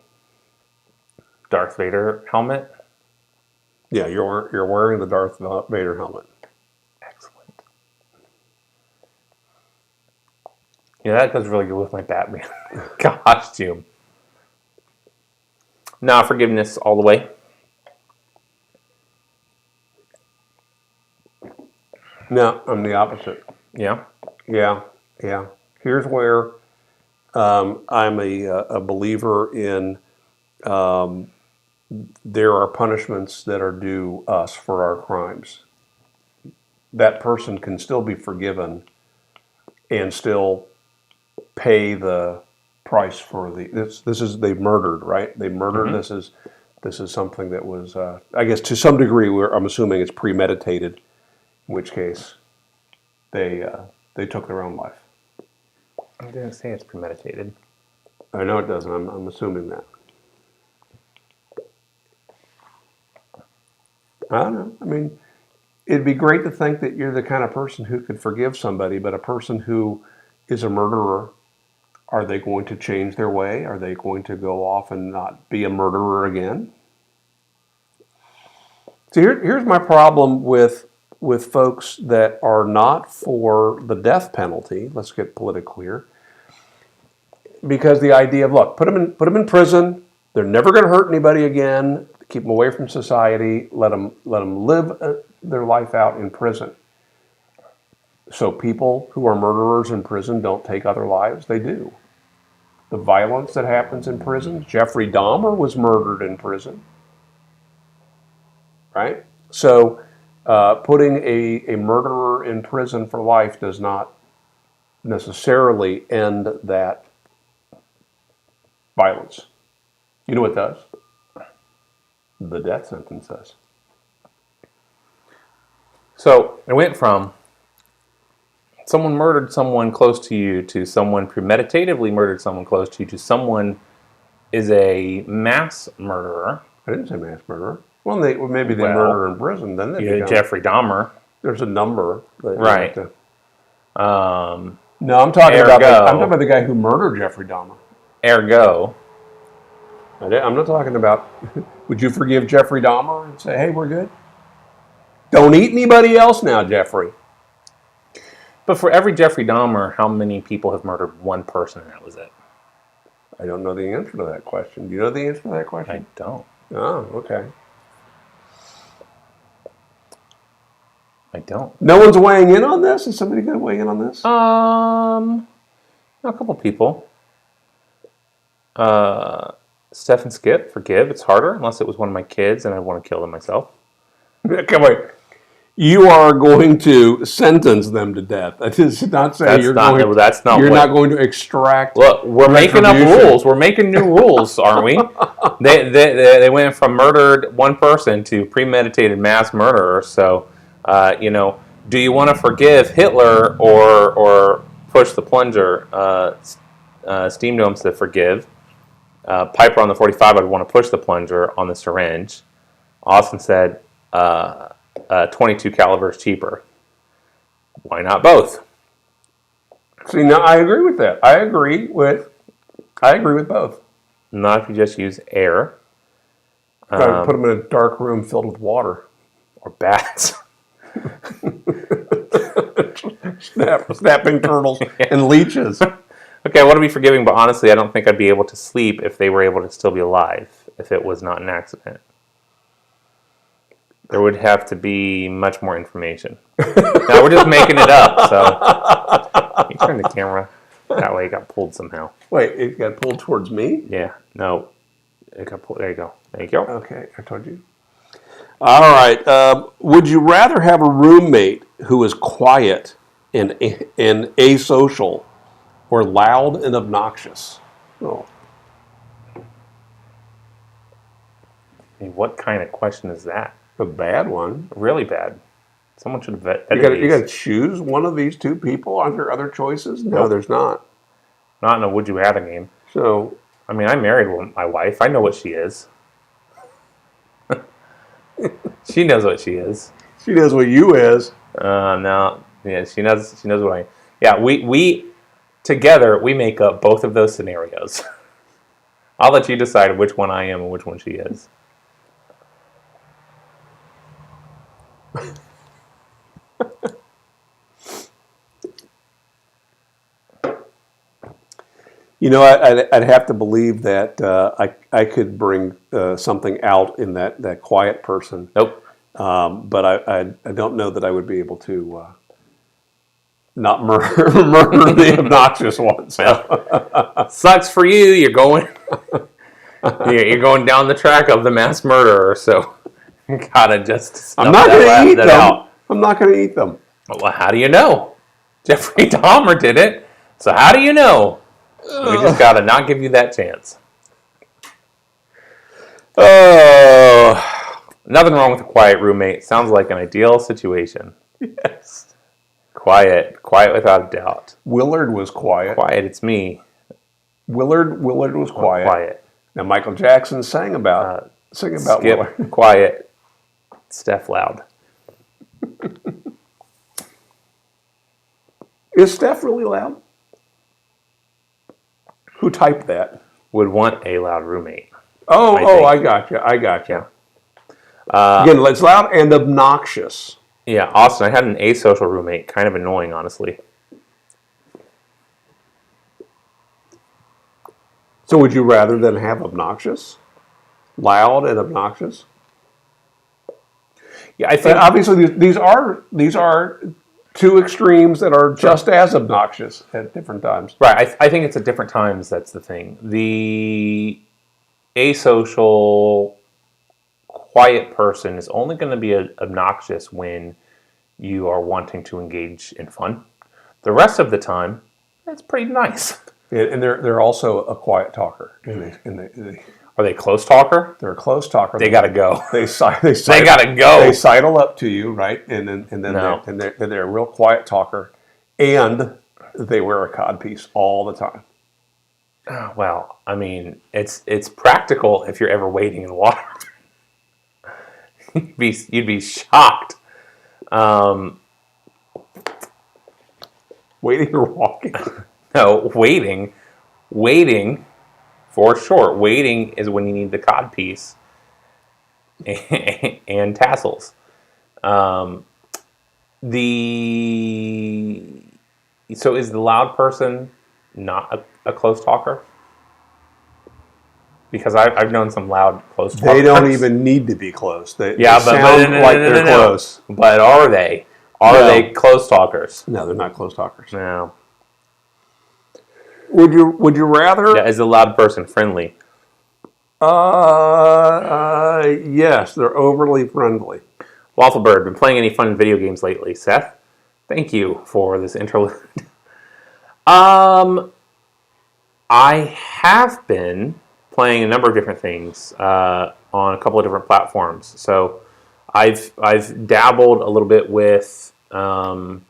Darth Vader helmet? Yeah, you're wearing the Darth Vader helmet. Excellent. Yeah, that goes really good with my Batman costume. Nah, forgiveness all the way. No, I'm the opposite. Yeah? Yeah. Here's where I'm a believer in there are punishments that are due us for our crimes. That person can still be forgiven and still pay the price for this is they murdered, right? They murdered. Mm-hmm. This is something that was I guess to some degree I'm assuming it's premeditated, in which case they took their own life. I didn't say it's premeditated. I know it doesn't. I'm assuming that. I don't know. I mean, it'd be great to think that you're the kind of person who could forgive somebody, but a person who is a murderer, are they going to change their way? Are they going to go off and not be a murderer again? So here's my problem with folks that are not for the death penalty. Let's get political here. Because the idea of, look, put them in prison. They're never going to hurt anybody again. Keep them away from society. Let them live their life out in prison. So people who are murderers in prison don't take other lives. They do. The violence that happens in prison. Jeffrey Dahmer was murdered in prison. Right? So putting a murderer in prison for life does not necessarily end that violence. You know what does? The death sentence does. So it went from someone murdered someone close to you to someone premeditatively murdered someone close to you to someone is a mass murderer. I didn't say mass murderer. Well, maybe they murder in prison. Then they become Jeffrey Dahmer. There's a number. Right. No, I'm talking about the guy who murdered Jeffrey Dahmer. Ergo. I'm not talking about, would you forgive Jeffrey Dahmer and say, hey, we're good? Don't eat anybody else now, Jeffrey. But for every Jeffrey Dahmer, how many people have murdered one person and that was it? I don't know the answer to that question. Do you know the answer to that question? I don't. Oh, okay. I don't. No one's weighing in on this? Is somebody going to weigh in on this? A couple people. Steph and Skip, forgive. It's harder unless it was one of my kids and I want to kill them myself. Okay, wait. You are going to sentence them to death. That is not saying you're not going to extract. Look, we're making up rules. We're making new rules, aren't we? They went from murdered one person to premeditated mass murderer. So, do you want to forgive Hitler or push the plunger? Steam Dome said forgive. Piper on the 45 would want to push the plunger on the syringe. Austin said 22 caliber is cheaper. Why not both? See, now I agree with that. I agree with both. Not if you just use air. Put them in a dark room filled with water. Or bats. Snapping turtles and leeches. Okay, I want to be forgiving, but honestly, I don't think I'd be able to sleep if they were able to still be alive, if it was not an accident. There would have to be much more information. Now, we're just making it up, so... You turn the camera. That way it got pulled somehow. Wait, it got pulled towards me? Yeah, no. It got pulled. There you go. Thank you. Okay, I told you. All right. Would you rather have a roommate who is quiet and asocial or loud and obnoxious? Oh. I mean, what kind of question is that? A bad one. Really bad. Someone should have vetted You got to choose one of these two people. Are there other choices? No, Nope. There's not. Not in a would you rather game. So, I mean, I married my wife. I know what she is. She knows what she is. She knows what you is. No. Yeah, she knows what I... Yeah, we together, we make up both of those scenarios. I'll let you decide which one I am and which one she is. I'd have to believe that I could bring something out in that quiet person. Nope. But I don't know that I would be able to not murder the obnoxious one. So. Sucks for you. You're going down the track of the mass murderer. So you gotta just. I'm not going to eat them. I'm not going to eat them. Well, how do you know? Jeffrey Dahmer did it. So how do you know? We just gotta not give you that chance. Oh, nothing wrong with a quiet roommate. Sounds like an ideal situation. Yes. Quiet without a doubt. Willard was quiet. Quiet, it's me. Willard was quiet. Quiet. Now Michael Jackson sang about Skip, Willard. Quiet. Steph loud. Is Steph really loud? Who typed that? Would want a loud roommate. I got you. Yeah. Again, it's loud and obnoxious. Yeah, Austin, I had an asocial roommate. Kind of annoying, honestly. So would you rather than have obnoxious? Loud and obnoxious? Yeah, I think... obviously, these are two extremes that are just as obnoxious at different times. Right, I think it's at different times, that's the thing. The asocial, quiet person is only going to be obnoxious when you are wanting to engage in fun. The rest of the time, it's pretty nice. And they're also a quiet talker. Are they a close talker? They're a close talker. They gotta go. They gotta go. They sidle up to you, right? And then they're a real quiet talker, and they wear a codpiece all the time. Well, I mean, it's practical if you're ever wading in water. You'd be shocked. Waiting or walking? No, waiting. For short. Waiting is when you need the codpiece and tassels. So is the loud person not a close talker? Because I've known some loud close talkers. They don't even need to be close. They sound like they're close. But are they? Are No. they close talkers? No, they're not close talkers. No. Would you rather? Yeah, is the loud person friendly? Yes, they're overly friendly. Wafflebird, been playing any fun video games lately? Seth, thank you for this interlude. I have been playing a number of different things on a couple of different platforms. So I've dabbled a little bit with oh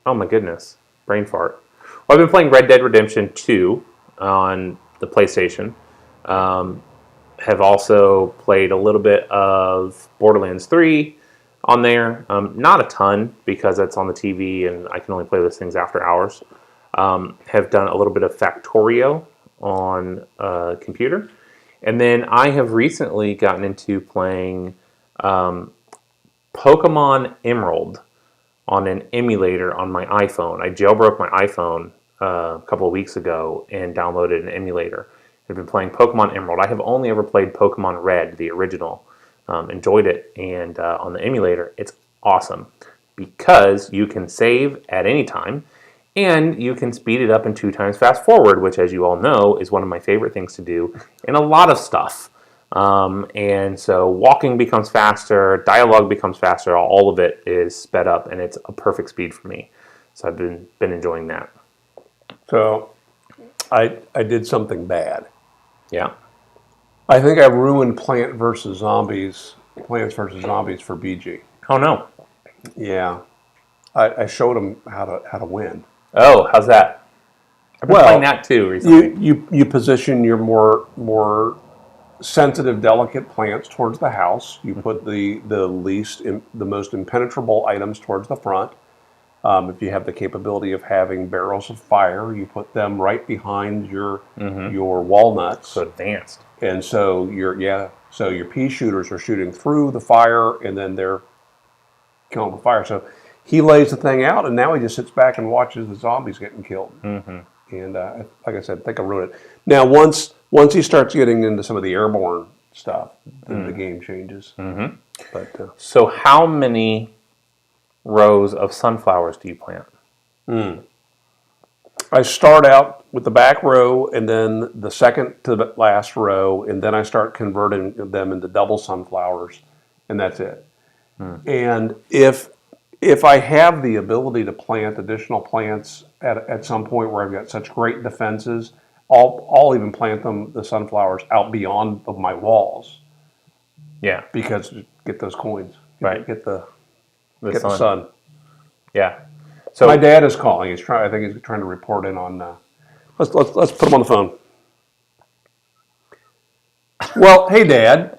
my goodness, brain fart. Well, I've been playing Red Dead Redemption 2 on the PlayStation. Have also played a little bit of Borderlands 3 on there. Not a ton because that's on the TV and I can only play those things after hours. Have done a little bit of Factorio on a computer. And then I have recently gotten into playing Pokemon Emerald on an emulator on my iPhone. I jailbroke my iPhone a couple of weeks ago and downloaded an emulator. I've been playing Pokemon Emerald. I have only ever played Pokemon Red, the original. Enjoyed it, and on the emulator, it's awesome because you can save at any time, and you can speed it up in 2 times fast forward, which, as you all know, is one of my favorite things to do in a lot of stuff. And so walking becomes faster, dialogue becomes faster, all of it is sped up, and it's a perfect speed for me. So I've been enjoying that. So I did something bad. Yeah. I think I ruined Plants vs. Zombies for BG. Oh no. Yeah. I showed him how to win. Oh, how's that? I've been playing that too recently. You position your more sensitive, delicate plants towards the house. You put the most impenetrable items towards the front. If you have the capability of having barrels of fire, you put them right behind your walnuts. So advanced. And so your pea shooters are shooting through the fire, and then they're killing the fire. So he lays the thing out, and now he just sits back and watches the zombies getting killed. Mm-hmm. And like I said, I think I ruined it. Now, once he starts getting into some of the airborne stuff, the game changes. Mm-hmm. But so how many rows of sunflowers do you plant? I start out with the back row and then the second to the last row, and then I start converting them into double sunflowers, and that's it. And if I have the ability to plant additional plants at some point where I've got such great defenses, I'll even plant the sunflowers out beyond of my walls. Yeah. Because get those coins. Right. Get the sun. sun. Yeah. So my dad is calling. I think he's trying to report in on. Let's put him on the phone. Well, hey, Dad.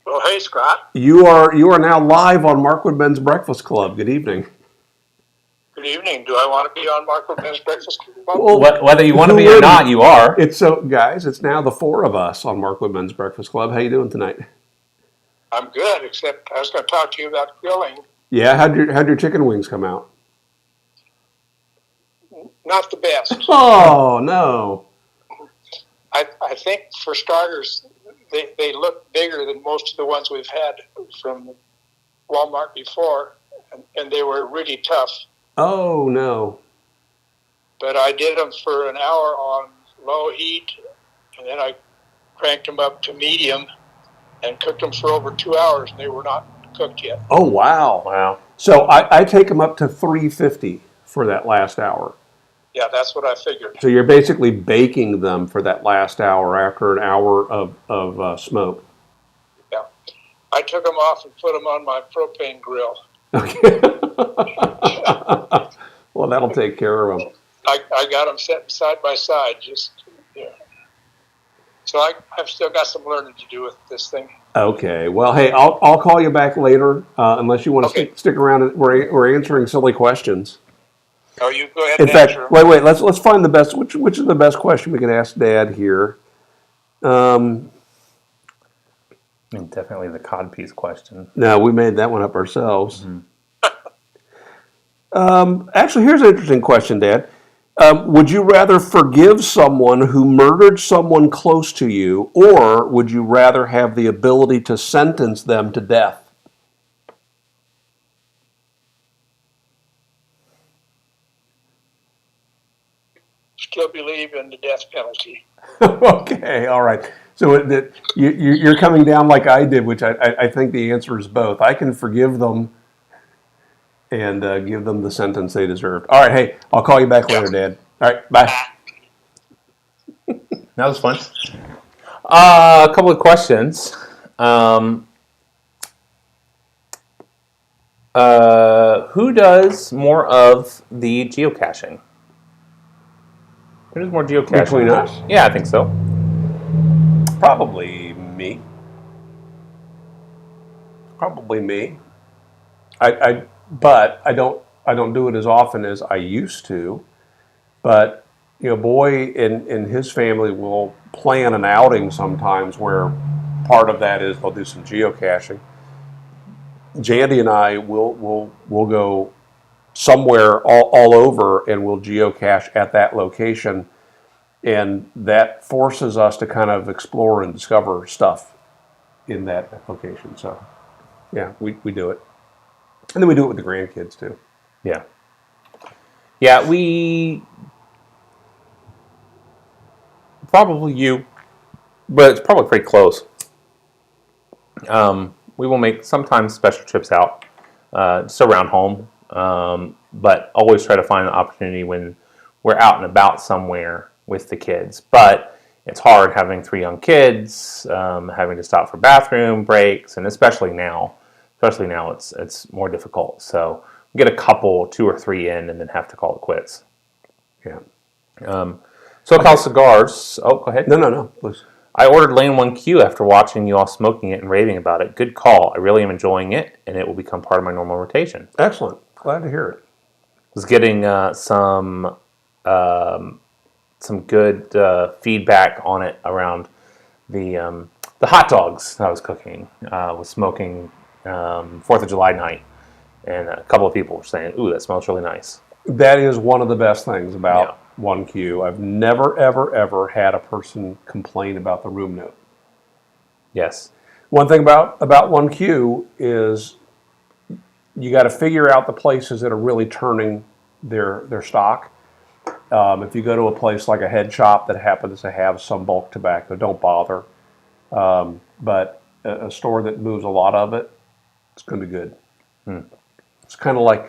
Well, hey, Scott. You are now live on Markwood Men's Breakfast Club. Good evening. Good evening. Do I want to be on Markwood Men's Breakfast Club? Well, whether you want to be or not, you are. Guys, it's now the 4 of us on Markwood Men's Breakfast Club. How you doing tonight? I'm good, except I was going to talk to you about grilling. Yeah, how'd your chicken wings come out? Not the best. Oh, no. I think, for starters, they look bigger than most of the ones we've had from Walmart before, and they were really tough. Oh, no. But I did them for an hour on low heat, and then I cranked them up to medium and cooked them for over 2 hours, and they were not cooked yet. Oh, wow. Wow. So I take them up to 350 for that last hour. Yeah, that's what I figured. So you're basically baking them for that last hour after an hour of smoke. Yeah. I took them off and put them on my propane grill. Okay. Well, that'll take care of them. I got them set side by side, So I've still got some learning to do with this thing. Okay. Well, hey, I'll call you back later unless you want to stick around. We're answering silly questions. Oh, you go ahead. In fact, wait. Let's find the best. Which is the best question we can ask Dad here? Definitely the codpiece question. No, we made that one up ourselves. Mm-hmm. Actually, here's an interesting question, Dad. Would you rather forgive someone who murdered someone close to you, or would you rather have the ability to sentence them to death? Still believe in the death penalty. Okay, all right. So you're coming down like I did, which I think the answer is both. I can forgive them and give them the sentence they deserved. All right, hey, I'll call you back later, Dad. All right, bye. That was fun. A couple of questions. Who does more of the geocaching? Who does more geocaching? Between us? Yeah, I think so. Probably me. Probably me. But I don't do it as often as I used to. But Boy and his family will plan an outing sometimes where part of that is they'll do some geocaching. Jandy and I will go somewhere all over and we'll geocache at that location, and that forces us to kind of explore and discover stuff in that location. So yeah, we do it, and then we do it with the grandkids too. Yeah, we probably you, but it's probably pretty close. We will make sometimes special trips out just around home, but always try to find an opportunity when we're out and about somewhere with the kids. But it's hard having 3 young kids, having to stop for bathroom breaks, and especially now it's more difficult. So we get a couple, 2 or 3 in, and then have to call it quits. Yeah. SoCal Cigars. Oh, go ahead. No, please. I ordered Lane 1Q after watching you all smoking it and raving about it. Good call. I really am enjoying it, and it will become part of my normal rotation. Excellent. Glad to hear it. Was getting some good feedback on it around the hot dogs I was cooking. Was smoking 4th of July night, and a couple of people were saying, "Ooh, that smells really nice." That is one of the best things about 1Q. I've never, ever had a person complain about the room note. Yes. One thing about 1Q is you got to figure out the places that are really turning their stock. If you go to a place like a head shop that happens to have some bulk tobacco, don't bother. But a store that moves a lot of it, it's going to be good. It's kind of like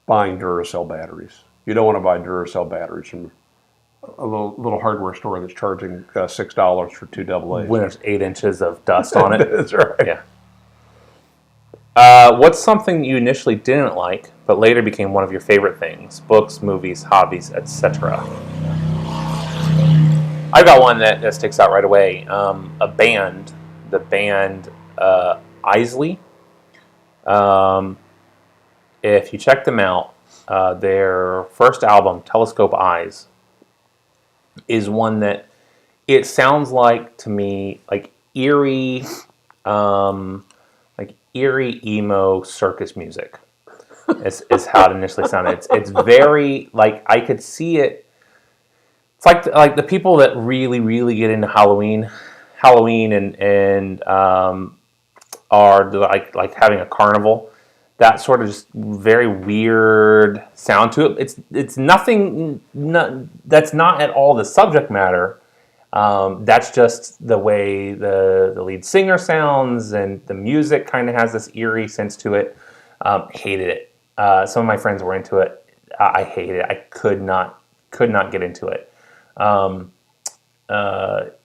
buying Duracell batteries. You don't want to buy Duracell batteries from a little hardware store that's charging $6 for 2 AA's. When there's 8 inches of dust on it. That's right. Yeah. What's something you initially didn't like, but later became one of your favorite things? Books, movies, hobbies, etc. I got one that sticks out right away. The band Isley. If you check them out, their first album, Telescope Eyes, is one that it sounds like to me like eerie emo circus music. is how it initially sounded. It's very like I could see it. It's like the people that really get into Halloween and are like having a carnival. That sort of just very weird sound to it. It's nothing. That's not at all the subject matter. That's just the way the lead singer sounds, and the music kind of has this eerie sense to it. Hated it. Some of my friends were into it. I hated it. I could not get into it.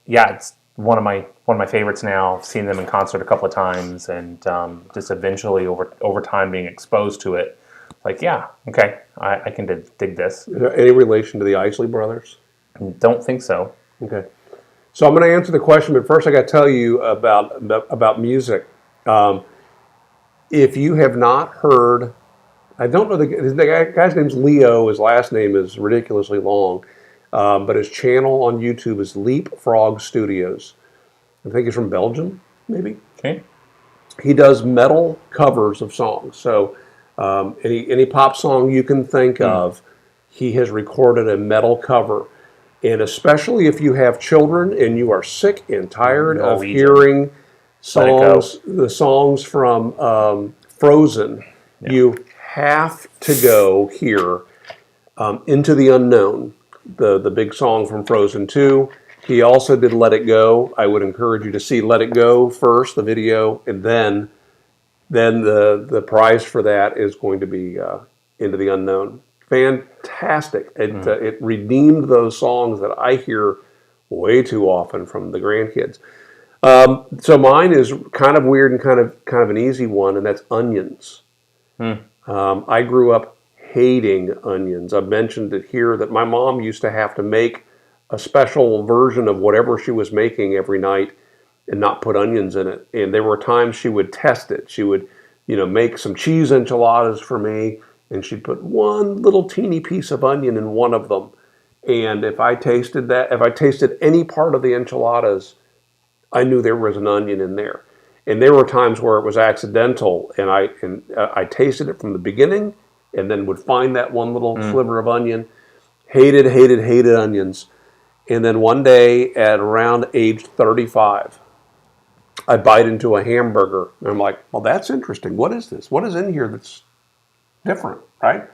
It's one of my favorites now. I've seen them in concert a couple of times, and just eventually over time being exposed to it, like okay, I can dig this. Is there any relation to the Isley Brothers? Don't think so. Okay, so I'm going to answer the question, but first I got to tell you about music. If you have not heard, I don't know the guy's name's Leo. His last name is ridiculously long. But his channel on YouTube is Leapfrog Studios. I think he's from Belgium, maybe. Okay. He does metal covers of songs. So any pop song you can think of, he has recorded a metal cover. And especially if you have children and you are sick and tired of hearing the songs from Frozen, you have to go hear Into the Unknown, the big song from Frozen 2. He also did Let It Go. I would encourage you to see Let It Go first, the video, and then the prize for that is going to be Into the Unknown. Fantastic. It redeemed those songs that I hear way too often from the grandkids. So mine is kind of weird and kind of an easy one, and that's onions. I grew up hating onions. I've mentioned it here that my mom used to have to make a special version of whatever she was making every night and not put onions in it. And there were times she would test it. She would, make some cheese enchiladas for me, and she'd put one little teeny piece of onion in one of them. And if I tasted any part of the enchiladas, I knew there was an onion in there. And there were times where it was accidental, and I tasted it from the beginning, and then would find that one little sliver of onion. Hated onions. And then one day at around age 35, I bite into a hamburger, and I'm like, well, that's interesting. What is this? What is in here that's different, right?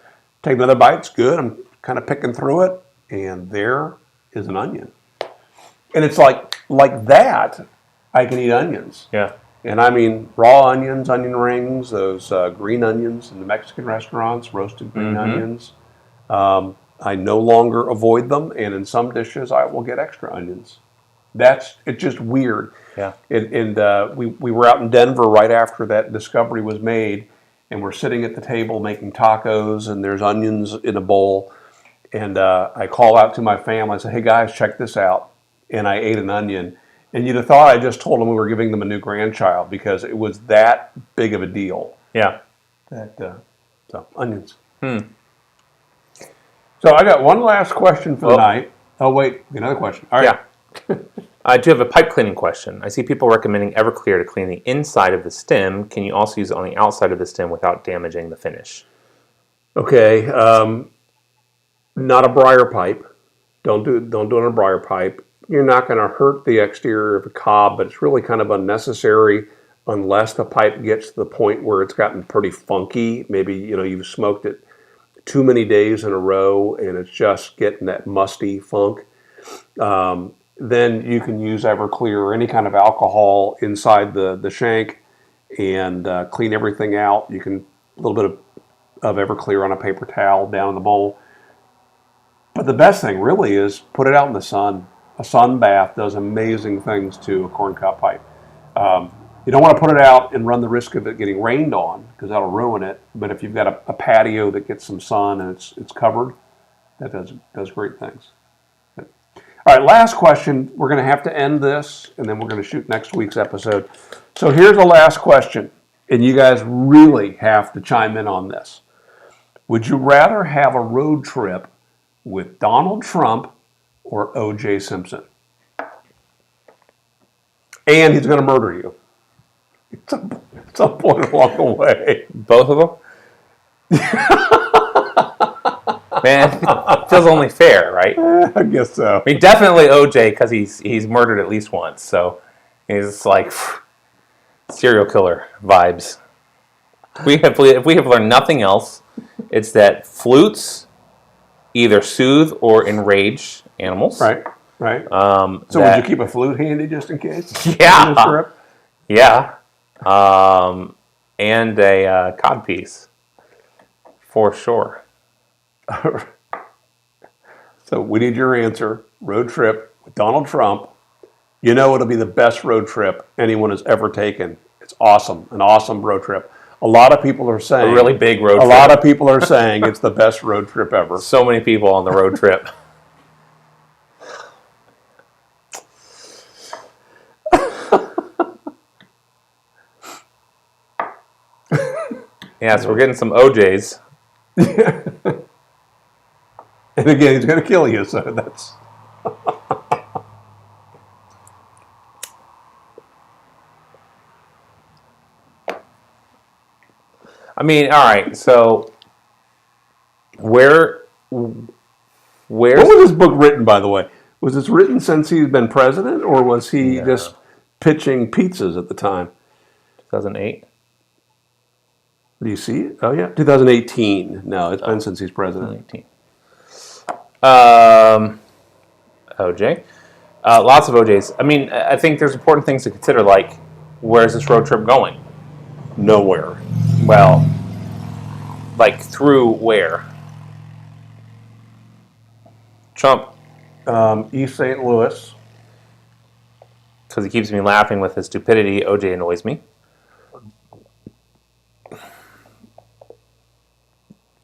Take another bite, it's good. I'm kind of picking through it, and there is an onion. And it's like that, I can eat onions. Yeah. And I mean raw onions, onion rings, those green onions in the Mexican restaurants, roasted green onions. I no longer avoid them, and in some dishes I will get extra onions. It's just weird. Yeah. And we were out in Denver right after that discovery was made, and we're sitting at the table making tacos, and there's onions in a bowl. And I call out to my family. I say, hey, guys, check this out. And I ate an onion. And you'd have thought I just told them we were giving them a new grandchild because it was that big of a deal. Yeah. So, onions. So I got one last question for the night. Oh, wait, another question. All right. Yeah. I do have a pipe cleaning question. I see people recommending Everclear to clean the inside of the stem. Can you also use it on the outside of the stem without damaging the finish? Okay. Not a briar pipe. Don't do it on a briar pipe. You're not going to hurt the exterior of a cob, but it's really kind of unnecessary unless the pipe gets to the point where it's gotten pretty funky. Maybe, you've smoked it too many days in a row and it's just getting that musty funk. Then you can use Everclear or any kind of alcohol inside the shank and clean everything out. You can a little bit of Everclear on a paper towel down in the bowl. But the best thing really is put it out in the sun. A sun bath does amazing things to a corncob pipe. You don't want to put it out and run the risk of it getting rained on because that'll ruin it. But if you've got a patio that gets some sun and it's covered, that does great things. All right, last question. We're going to have to end this, and then we're going to shoot next week's episode. So here's the last question, and you guys really have to chime in on this. Would you rather have a road trip with Donald Trump or O.J. Simpson? And he's going to murder you at some point along the way. Both of them? Man, it feels only fair, right? I guess so. I mean, definitely OJ because he's murdered at least once, so he's like serial killer vibes. If we have learned nothing else, it's that flutes either soothe or enrage animals. Right. So would you keep a flute handy just in case? Yeah. Yeah. And a codpiece for sure. So we need your answer. Road trip with Donald Trump. It'll be the best road trip anyone has ever taken. It's awesome. An awesome road trip. A lot of people are saying... A really big road trip. A lot of people are saying it's the best road trip ever. So many people on the road trip. Yeah, so we're getting some OJs. And again, he's going to kill you, so that's... I mean, all right, so where book written, by the way? Was this written since he's been president, or was he just pitching pizzas at the time? 2008. Do you see it? Oh, yeah. 2018. No, it's been since he's president. 2018. OJ. Lots of OJs. I mean, I think there's important things to consider, like, where's this road trip going? Nowhere. Well, like, through where? Trump. East St. Louis. Because he keeps me laughing with his stupidity. OJ annoys me.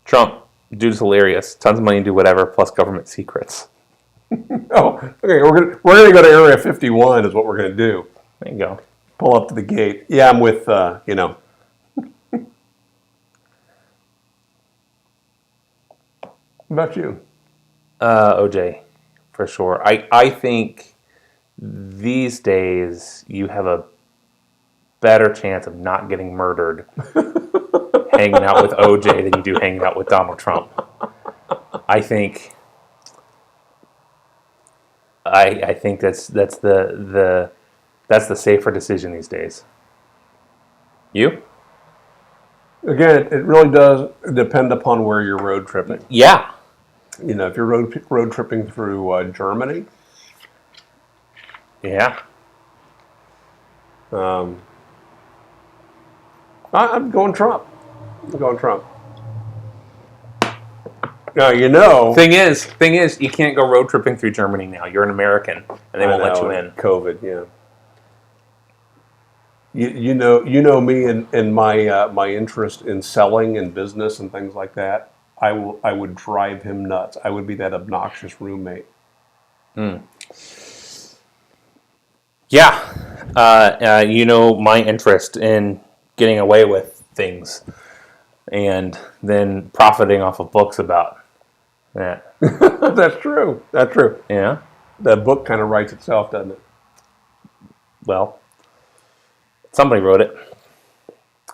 Trump. Dude's hilarious. Tons of money to do whatever, plus government secrets. Oh, okay. We're gonna go to Area 51 is what we're gonna do. There you go. Pull up to the gate. Yeah, I'm with you know. What about you? OJ, for sure. I think these days you have a better chance of not getting murdered hanging out with OJ than you do hanging out with Donald Trump. I think that's the safer decision these days. You? Again, it really does depend upon where you're road tripping. Yeah. You know, if you're road tripping through Germany, Yeah. I'm going Trump. I'm going Trump. Now, you know... Thing is, you can't go road tripping through Germany now. You're an American, and they won't let you in. COVID, yeah. You know me and my interest in selling and business and things like that. I would drive him nuts. I would be that obnoxious roommate. Yeah, you know my interest in getting away with things, and then profiting off of books about that. That's true. That's true. Yeah. The book kind of writes itself, doesn't it? Well, somebody wrote it.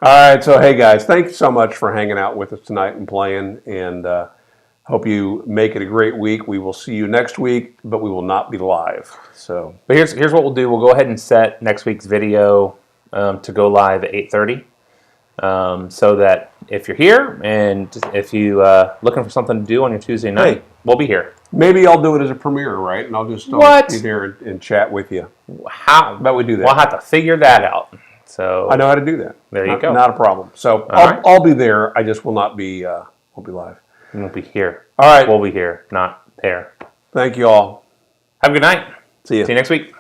All right, so hey guys, thanks so much for hanging out with us tonight and playing, and hope you make it a great week. We will see you next week, but we will not be live. So, But here's what we'll do. We'll go ahead and set next week's video to go live at 8:30, so that if you're here and if you looking for something to do on your Tuesday night, we'll be here. maybe I'll do it as a premiere, right? And I'll just What? be there and chat with you. How about we do that? We'll have to figure that out. So I know how to do that. There you go. Not a problem. So right. I'll be there. I just will not be won't be live. we won't be here. All right. We'll be here, not there. Thank you all. Have a good night. See you. See you next week.